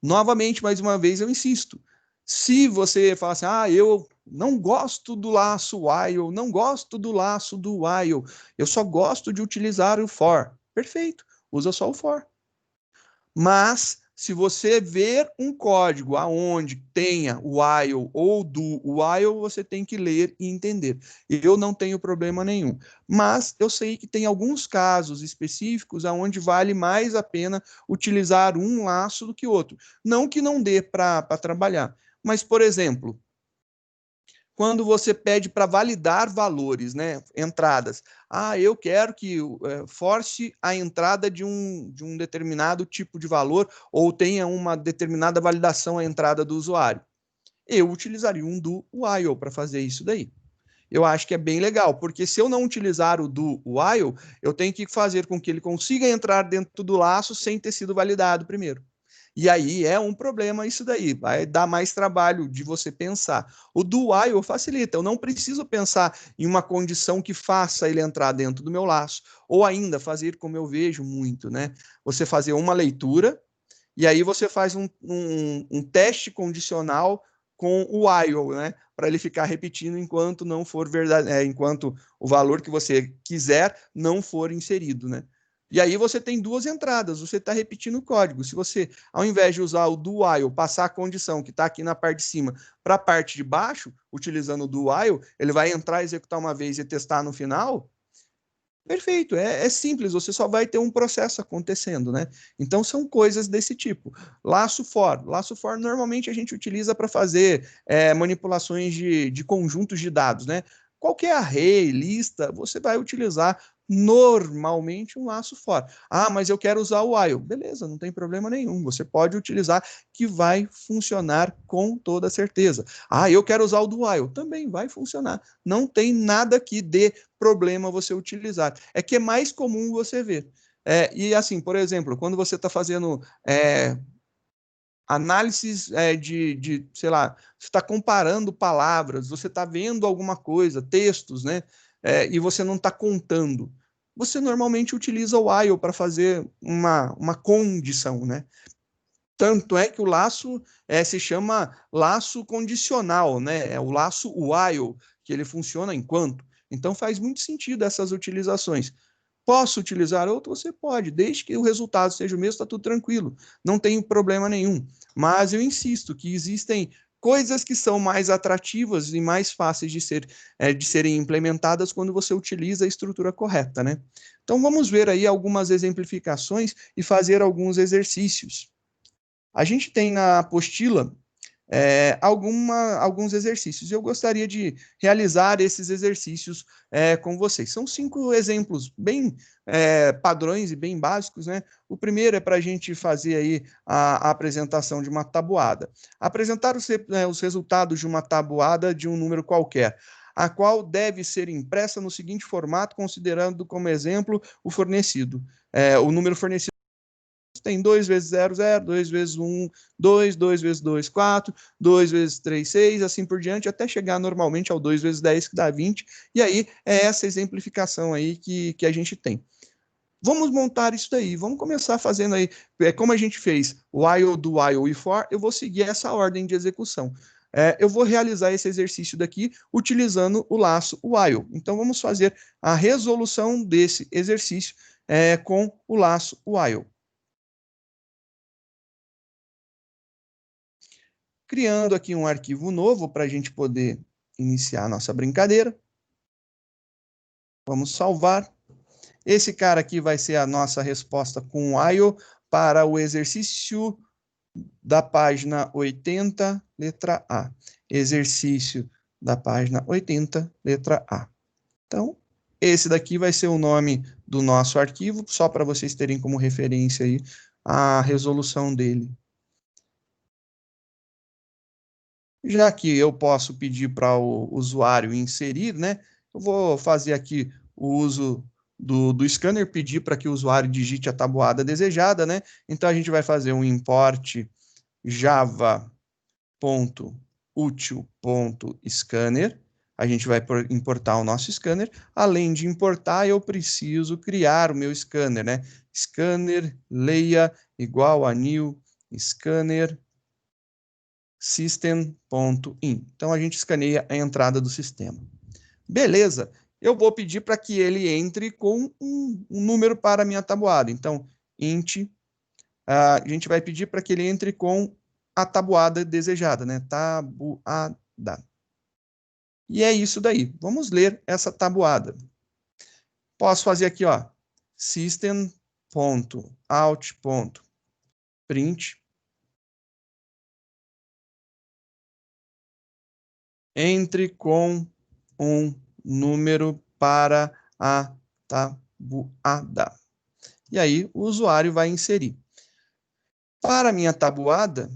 Novamente, mais uma vez, eu insisto. Se você fala assim, eu não gosto do laço while, não gosto do laço do while, eu só gosto de utilizar o for. Perfeito, usa só o for. Mas, se você ver um código aonde tenha while ou do while, você tem que ler e entender. Eu não tenho problema nenhum. Mas eu sei que tem alguns casos específicos aonde vale mais a pena utilizar um laço do que outro. Não que não dê para trabalhar. Mas, por exemplo, quando você pede para validar valores, né, entradas. Eu quero que force a entrada de um determinado tipo de valor ou tenha uma determinada validação à entrada do usuário. Eu utilizaria um do while para fazer isso daí. Eu acho que é bem legal, porque se eu não utilizar o do while, eu tenho que fazer com que ele consiga entrar dentro do laço sem ter sido validado primeiro. E aí é um problema isso daí, vai dar mais trabalho de você pensar. O do while facilita, eu não preciso pensar em uma condição que faça ele entrar dentro do meu laço, ou ainda fazer como eu vejo muito, né? Você fazer uma leitura, e aí você faz um teste condicional com o while, né? Para ele ficar repetindo enquanto não for verdade, enquanto o valor que você quiser não for inserido, né? E aí você tem duas entradas, você está repetindo o código. Se você, ao invés de usar o do while, passar a condição que está aqui na parte de cima para a parte de baixo, utilizando o do while, ele vai entrar, executar uma vez e testar no final. Perfeito, é simples, você só vai ter um processo acontecendo, né? Então são coisas desse tipo. Laço for normalmente a gente utiliza para fazer manipulações de conjuntos de dados, né? Qualquer array, lista, você vai utilizar normalmente um laço for. Ah, mas eu quero usar o while. Beleza, não tem problema nenhum. Você pode utilizar que vai funcionar com toda certeza. Ah, eu quero usar o do while. Também vai funcionar. Não tem nada que dê problema você utilizar. É que é mais comum você ver. E assim, por exemplo, quando você está fazendo análises sei lá, você está comparando palavras, você está vendo alguma coisa, textos, né? E você não está contando. Você normalmente utiliza o while para fazer uma condição, né? Tanto é que o laço se chama laço condicional, né? É o laço while, que ele funciona enquanto. Então faz muito sentido essas utilizações. Posso utilizar outro? Você pode, desde que o resultado seja o mesmo, está tudo tranquilo, não tem problema nenhum. Mas eu insisto que existem coisas que são mais atrativas e mais fáceis de serem implementadas quando você utiliza a estrutura correta, né? Então vamos ver aí algumas exemplificações e fazer alguns exercícios. A gente tem na apostila alguns exercícios. Eu gostaria de realizar esses exercícios com vocês. São 5 exemplos bem padrões e bem básicos, né? O primeiro é para a gente fazer aí a apresentação de uma tabuada. Apresentar os resultados de uma tabuada de um número qualquer, a qual deve ser impressa no seguinte formato, considerando como exemplo o fornecido. O número fornecido tem 2 vezes 0, 0, 2 vezes 1, 2, 2 vezes 2, 4, 2 vezes 3, 6, assim por diante, até chegar normalmente ao 2 vezes 10, que dá 20, e aí é essa exemplificação aí que a gente tem. Vamos montar isso daí, vamos começar fazendo aí, como a gente fez while, do while e for, eu vou seguir essa ordem de execução. Eu vou realizar esse exercício daqui utilizando o laço while. Então vamos fazer a resolução desse exercício com o laço while. Criando aqui um arquivo novo para a gente poder iniciar a nossa brincadeira. Vamos salvar. Esse cara aqui vai ser a nossa resposta com while para o exercício da página 80, letra A. Exercício da página 80, letra A. Então, esse daqui vai ser o nome do nosso arquivo, só para vocês terem como referência aí a resolução dele. Já que eu posso pedir para o usuário inserir, né? Eu vou fazer aqui o uso do scanner, pedir para que o usuário digite a tabuada desejada, né? Então a gente vai fazer um import java.util.scanner. A gente vai importar o nosso scanner. Além de importar, eu preciso criar o meu scanner, né? Scanner leia igual a new scanner system.in. Então, a gente escaneia a entrada do sistema. Beleza, eu vou pedir para que ele entre com um número para a minha tabuada. Então, int, a gente vai pedir para que ele entre com a tabuada desejada, né? Tabuada. E é isso daí. Vamos ler essa tabuada. Posso fazer aqui, ó, system.out.print entre com um número para a tabuada. E aí o usuário vai inserir. Para a minha tabuada,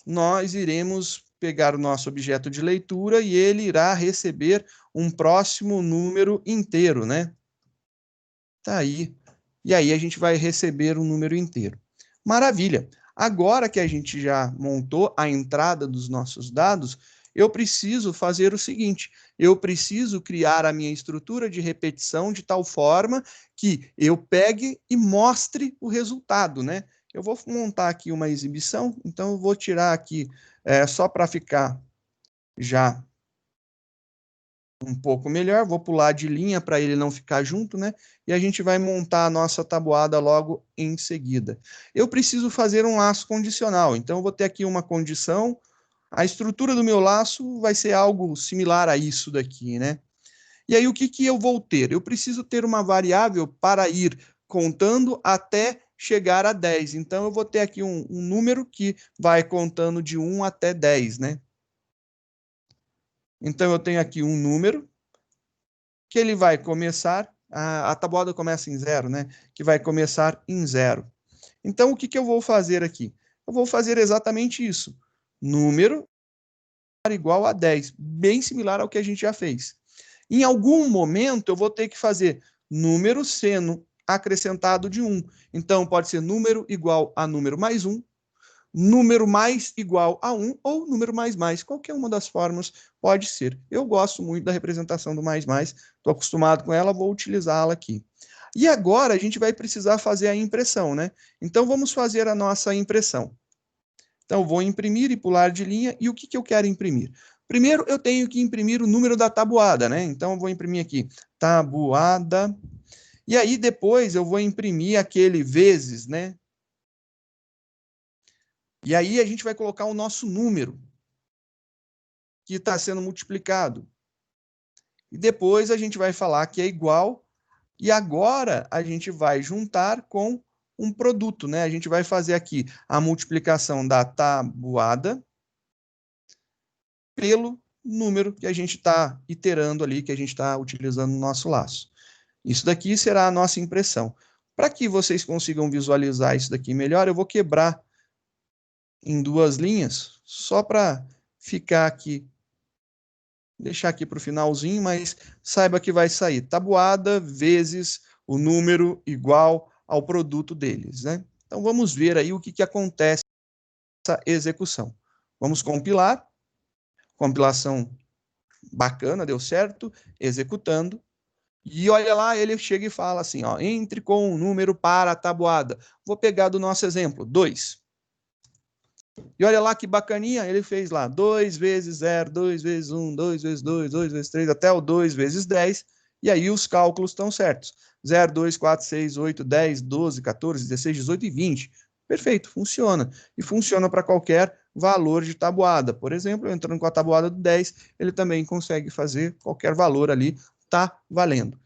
nós iremos pegar o nosso objeto de leitura e ele irá receber um próximo número inteiro, né? Tá aí. E aí a gente vai receber um número inteiro. Maravilha. Agora que a gente já montou a entrada dos nossos dados, eu preciso fazer o seguinte, eu preciso criar a minha estrutura de repetição de tal forma que eu pegue e mostre o resultado, né? Eu vou montar aqui uma exibição, então eu vou tirar aqui, só para ficar já um pouco melhor, vou pular de linha para ele não ficar junto, né? E a gente vai montar a nossa tabuada logo em seguida. Eu preciso fazer um laço condicional, então eu vou ter aqui uma condição, a estrutura do meu laço vai ser algo similar a isso daqui, né? E aí o que eu vou ter? Eu preciso ter uma variável para ir contando até chegar a 10. Então eu vou ter aqui um número que vai contando de 1 até 10, né? Então eu tenho aqui um número que ele vai começar, a tabuada começa em 0, né? Que vai começar em 0. Então, o que eu vou fazer aqui? Eu vou fazer exatamente isso. Número igual a 10, bem similar ao que a gente já fez. Em algum momento, eu vou ter que fazer número sendo acrescentado de 1. Então, pode ser número igual a número mais 1, número mais igual a 1 ou número mais. Qualquer uma das formas pode ser. Eu gosto muito da representação do mais, estou acostumado com ela, vou utilizá-la aqui. E agora a gente vai precisar fazer a impressão, né? Então vamos fazer a nossa impressão. Então vou imprimir e pular de linha, e o que eu quero imprimir? Primeiro eu tenho que imprimir o número da tabuada, né? Então eu vou imprimir aqui, tabuada, e aí depois eu vou imprimir aquele vezes, né? E aí a gente vai colocar o nosso número que está sendo multiplicado. E depois a gente vai falar que é igual, e agora a gente vai juntar com um produto, né? A gente vai fazer aqui a multiplicação da tabuada pelo número que a gente está iterando ali, que a gente está utilizando no nosso laço. Isso daqui será a nossa impressão. Para que vocês consigam visualizar isso daqui melhor, eu vou quebrar em 2 linhas, só para ficar aqui, deixar aqui para o finalzinho, mas saiba que vai sair tabuada vezes o número igual ao produto deles, né? Então vamos ver aí o que acontece nessa execução. Vamos compilar, compilação bacana, deu certo, executando, e olha lá, ele chega e fala assim, ó, entre com um número para a tabuada. Vou pegar do nosso exemplo, 2. E olha lá que bacaninha, ele fez lá 2 vezes 0, 2 vezes 1, 2 vezes 2, 2 vezes 3, até o 2 vezes 10, e aí os cálculos estão certos. 0, 2, 4, 6, 8, 10, 12, 14, 16, 18 e 20. Perfeito, funciona. E funciona para qualquer valor de tabuada. Por exemplo, entrando com a tabuada do 10, ele também consegue fazer qualquer valor ali, tá valendo.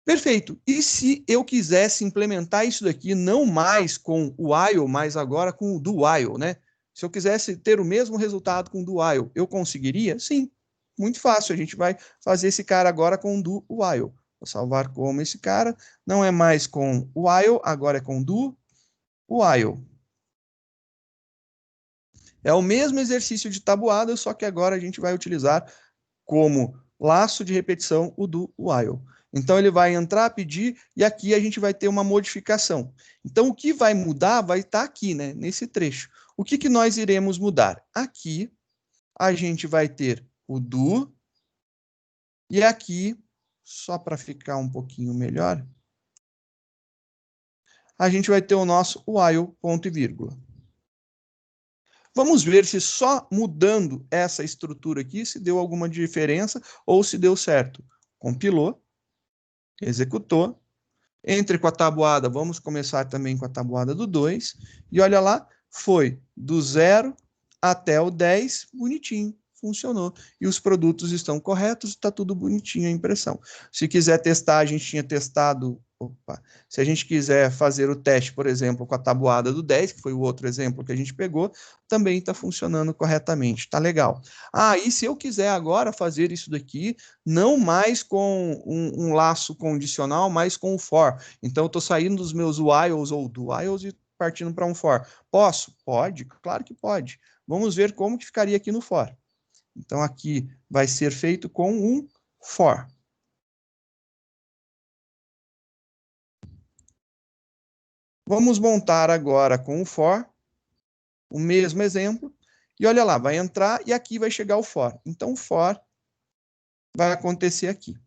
Perfeito. E se eu quisesse implementar isso daqui não mais com o while, mas agora com o do while, né? Se eu quisesse ter o mesmo resultado com o do while, eu conseguiria? Sim. Muito fácil. A gente vai fazer esse cara agora com o do while. Vou salvar como esse cara. Não é mais com o while, agora é com o do while. É o mesmo exercício de tabuada, só que agora a gente vai utilizar como laço de repetição o do while. Então, ele vai entrar, pedir, e aqui a gente vai ter uma modificação. Então, o que vai mudar vai estar aqui, né, nesse trecho. O que nós iremos mudar? Aqui, a gente vai ter o do, e aqui, só para ficar um pouquinho melhor, a gente vai ter o nosso while, ponto e vírgula. Vamos ver se só mudando essa estrutura aqui, se deu alguma diferença ou se deu certo. Compilou, executou. Entre com a tabuada, vamos começar também com a tabuada do 2. E olha lá, foi do 0 até o 10, bonitinho, funcionou. E os produtos estão corretos, está tudo bonitinho a impressão. Se quiser testar, a gente tinha testado... se a gente quiser fazer o teste, por exemplo, com a tabuada do 10, que foi o outro exemplo que a gente pegou, também está funcionando corretamente, está legal. E se eu quiser agora fazer isso daqui, não mais com um laço condicional, mas com o for. Então, eu estou saindo dos meus whiles ou do whiles e partindo para um for. Posso? Pode, claro que pode. Vamos ver como que ficaria aqui no for. Então, aqui vai ser feito com um for. Vamos montar agora com o for, o mesmo exemplo, e olha lá, vai entrar e aqui vai chegar o for. Então, o for vai acontecer aqui.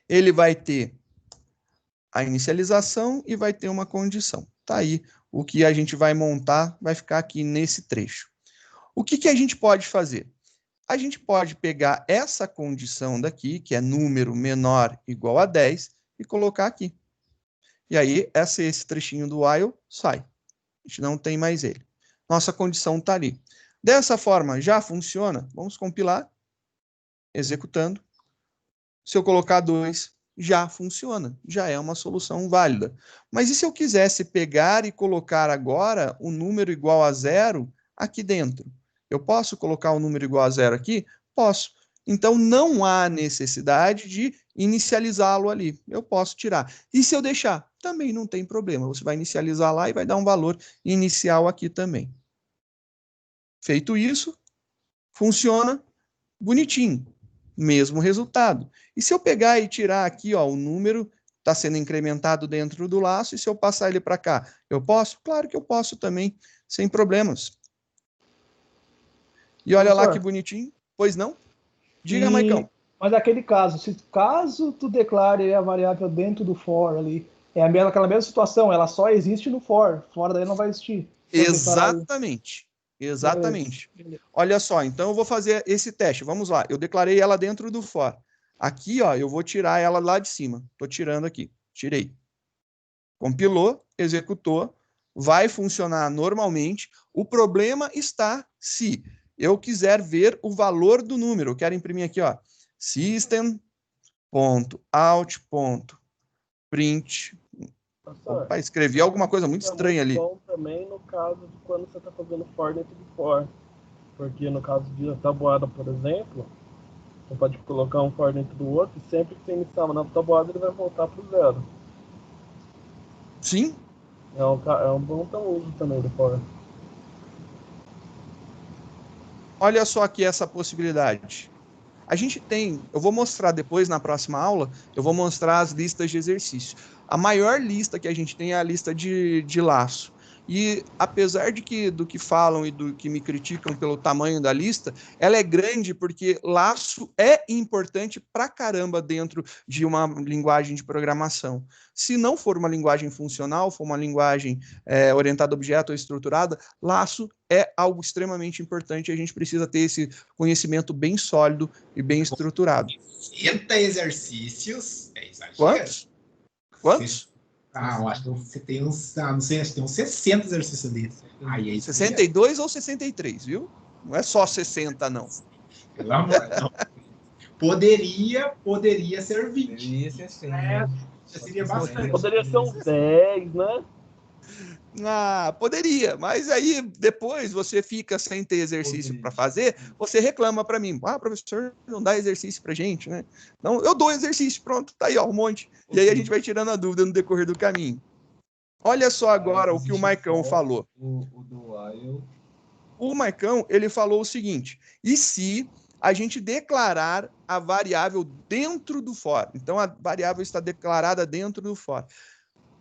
Ele vai ter a inicialização e vai ter uma condição. tá aí. O que a gente vai montar vai ficar aqui nesse trecho. O que a gente pode fazer? A gente pode pegar essa condição daqui, que é número menor igual a 10, e colocar aqui. E aí, esse trechinho do while sai. A gente não tem mais ele. Nossa condição está ali. Dessa forma, já funciona? Vamos compilar. Executando. Se eu colocar 2, já funciona. Já é uma solução válida. Mas e se eu quisesse pegar e colocar agora o número igual a 0 aqui dentro? Eu posso colocar o número igual a 0 aqui? Posso. Então, não há necessidade de inicializá-lo ali. Eu posso tirar. E se eu deixar? Também não tem problema. Você vai inicializar lá e vai dar um valor inicial aqui também. Feito isso, funciona bonitinho. Mesmo resultado. E se eu pegar e tirar aqui, ó, o número está sendo incrementado dentro do laço, e se eu passar ele para cá, eu posso? Claro que eu posso também, sem problemas. E olha lá que bonitinho. Pois não? Diga, Maicão. Mas aquele caso, caso tu declare a variável dentro do for ali, é aquela mesma situação, ela só existe no for, fora daí não vai existir. Exatamente. Exatamente. Beleza. Olha só, então eu vou fazer esse teste. Vamos lá. Eu declarei ela dentro do for. Aqui, ó, eu vou tirar ela lá de cima. Estou tirando aqui. Tirei. Compilou, executou, vai funcionar normalmente. O problema está se eu quiser ver o valor do número. Eu quero imprimir aqui, ó, system.out.print. Opa, escrevi alguma coisa muito estranha ali. Bom também no caso de quando você está fazendo for dentro do for. Porque no caso de tabuada, por exemplo, você pode colocar um for dentro do outro e sempre que você iniciar uma nova tabuada ele vai voltar para o 0. Sim. É um bom uso também do for. Olha só aqui essa possibilidade. A gente tem, eu vou mostrar depois na próxima aula, eu vou mostrar as listas de exercício. A maior lista que a gente tem é a lista de laço. E apesar do que falam e do que me criticam pelo tamanho da lista, ela é grande porque laço é importante pra caramba dentro de uma linguagem de programação. Se não for uma linguagem funcional, for uma linguagem orientada a objeto ou estruturada, laço é algo extremamente importante e a gente precisa ter esse conhecimento bem sólido e bem estruturado. 60 exercícios, é exagero. Quantos? Eu acho que você tem uns, não sei, acho que tem uns 60 exercícios desses. 62 ou 63, viu? Não é só 60, não. Pelo amor de Deus. Poderia ser 20. Poderia ser assim, já seria bastante. Poderia ser uns 10, né? Poderia, mas aí depois você fica sem ter exercício para fazer, você reclama para mim, professor, não dá exercício pra gente, né? Não, eu dou exercício, pronto, tá aí, ó, um monte. E aí a gente vai tirando a dúvida no decorrer do caminho. Olha só agora o que o Maicão falou. O Maicão, ele falou o seguinte, e se a gente declarar a variável dentro do for? Então a variável está declarada dentro do for.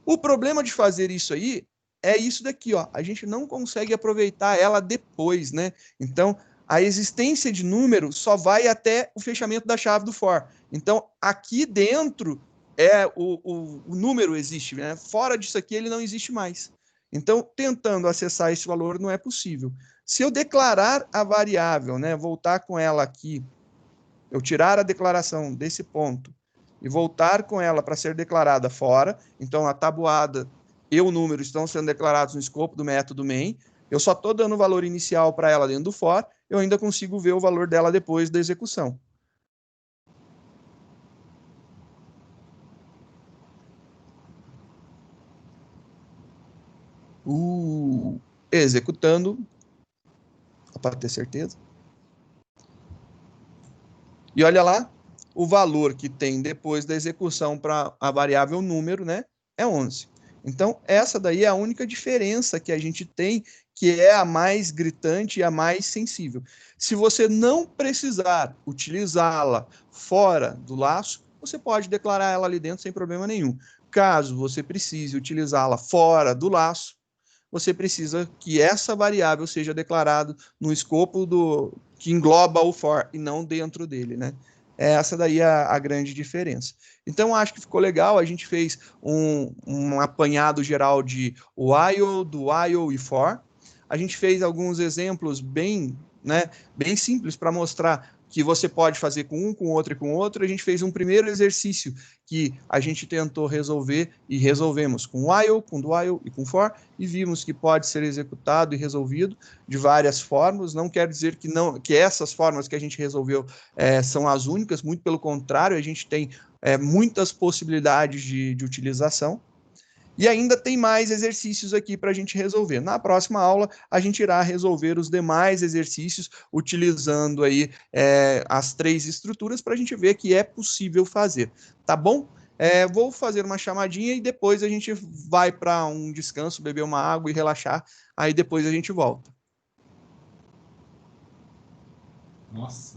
O problema de fazer isso aí é isso daqui, ó. A gente não consegue aproveitar ela depois, né? Então, a existência de número só vai até o fechamento da chave do for. Então, aqui dentro o número existe, né? Fora disso aqui, ele não existe mais. Então, tentando acessar esse valor não é possível. Se eu declarar a variável, né? Voltar com ela aqui, eu tirar a declaração desse ponto e voltar com ela para ser declarada fora, então a tabuada e o número estão sendo declarados no escopo do método main, eu só estou dando o valor inicial para ela dentro do for, eu ainda consigo ver o valor dela depois da execução. Executando, para ter certeza. E olha lá, o valor que tem depois da execução para a variável número, né, é 11. Então, essa daí é a única diferença que a gente tem, que é a mais gritante e a mais sensível. Se você não precisar utilizá-la fora do laço, você pode declarar ela ali dentro sem problema nenhum. Caso você precise utilizá-la fora do laço, você precisa que essa variável seja declarada no escopo que engloba o for e não dentro dele, né? Essa daí é a grande diferença. Então, acho que ficou legal. A gente fez um apanhado geral de while, do while e for. A gente fez alguns exemplos bem simples para mostrar que você pode fazer com um, com outro e com outro. A gente fez um primeiro exercício que a gente tentou resolver e resolvemos com while, com do while e com for, e vimos que pode ser executado e resolvido de várias formas. Não quer dizer que essas formas que a gente resolveu são as únicas, muito pelo contrário, a gente tem muitas possibilidades de utilização. E ainda tem mais exercícios aqui para a gente resolver. Na próxima aula, a gente irá resolver os demais exercícios utilizando aí as 3 estruturas para a gente ver que é possível fazer. Tá bom? Vou fazer uma chamadinha e depois a gente vai para um descanso, beber uma água e relaxar. Aí depois a gente volta. Nossa,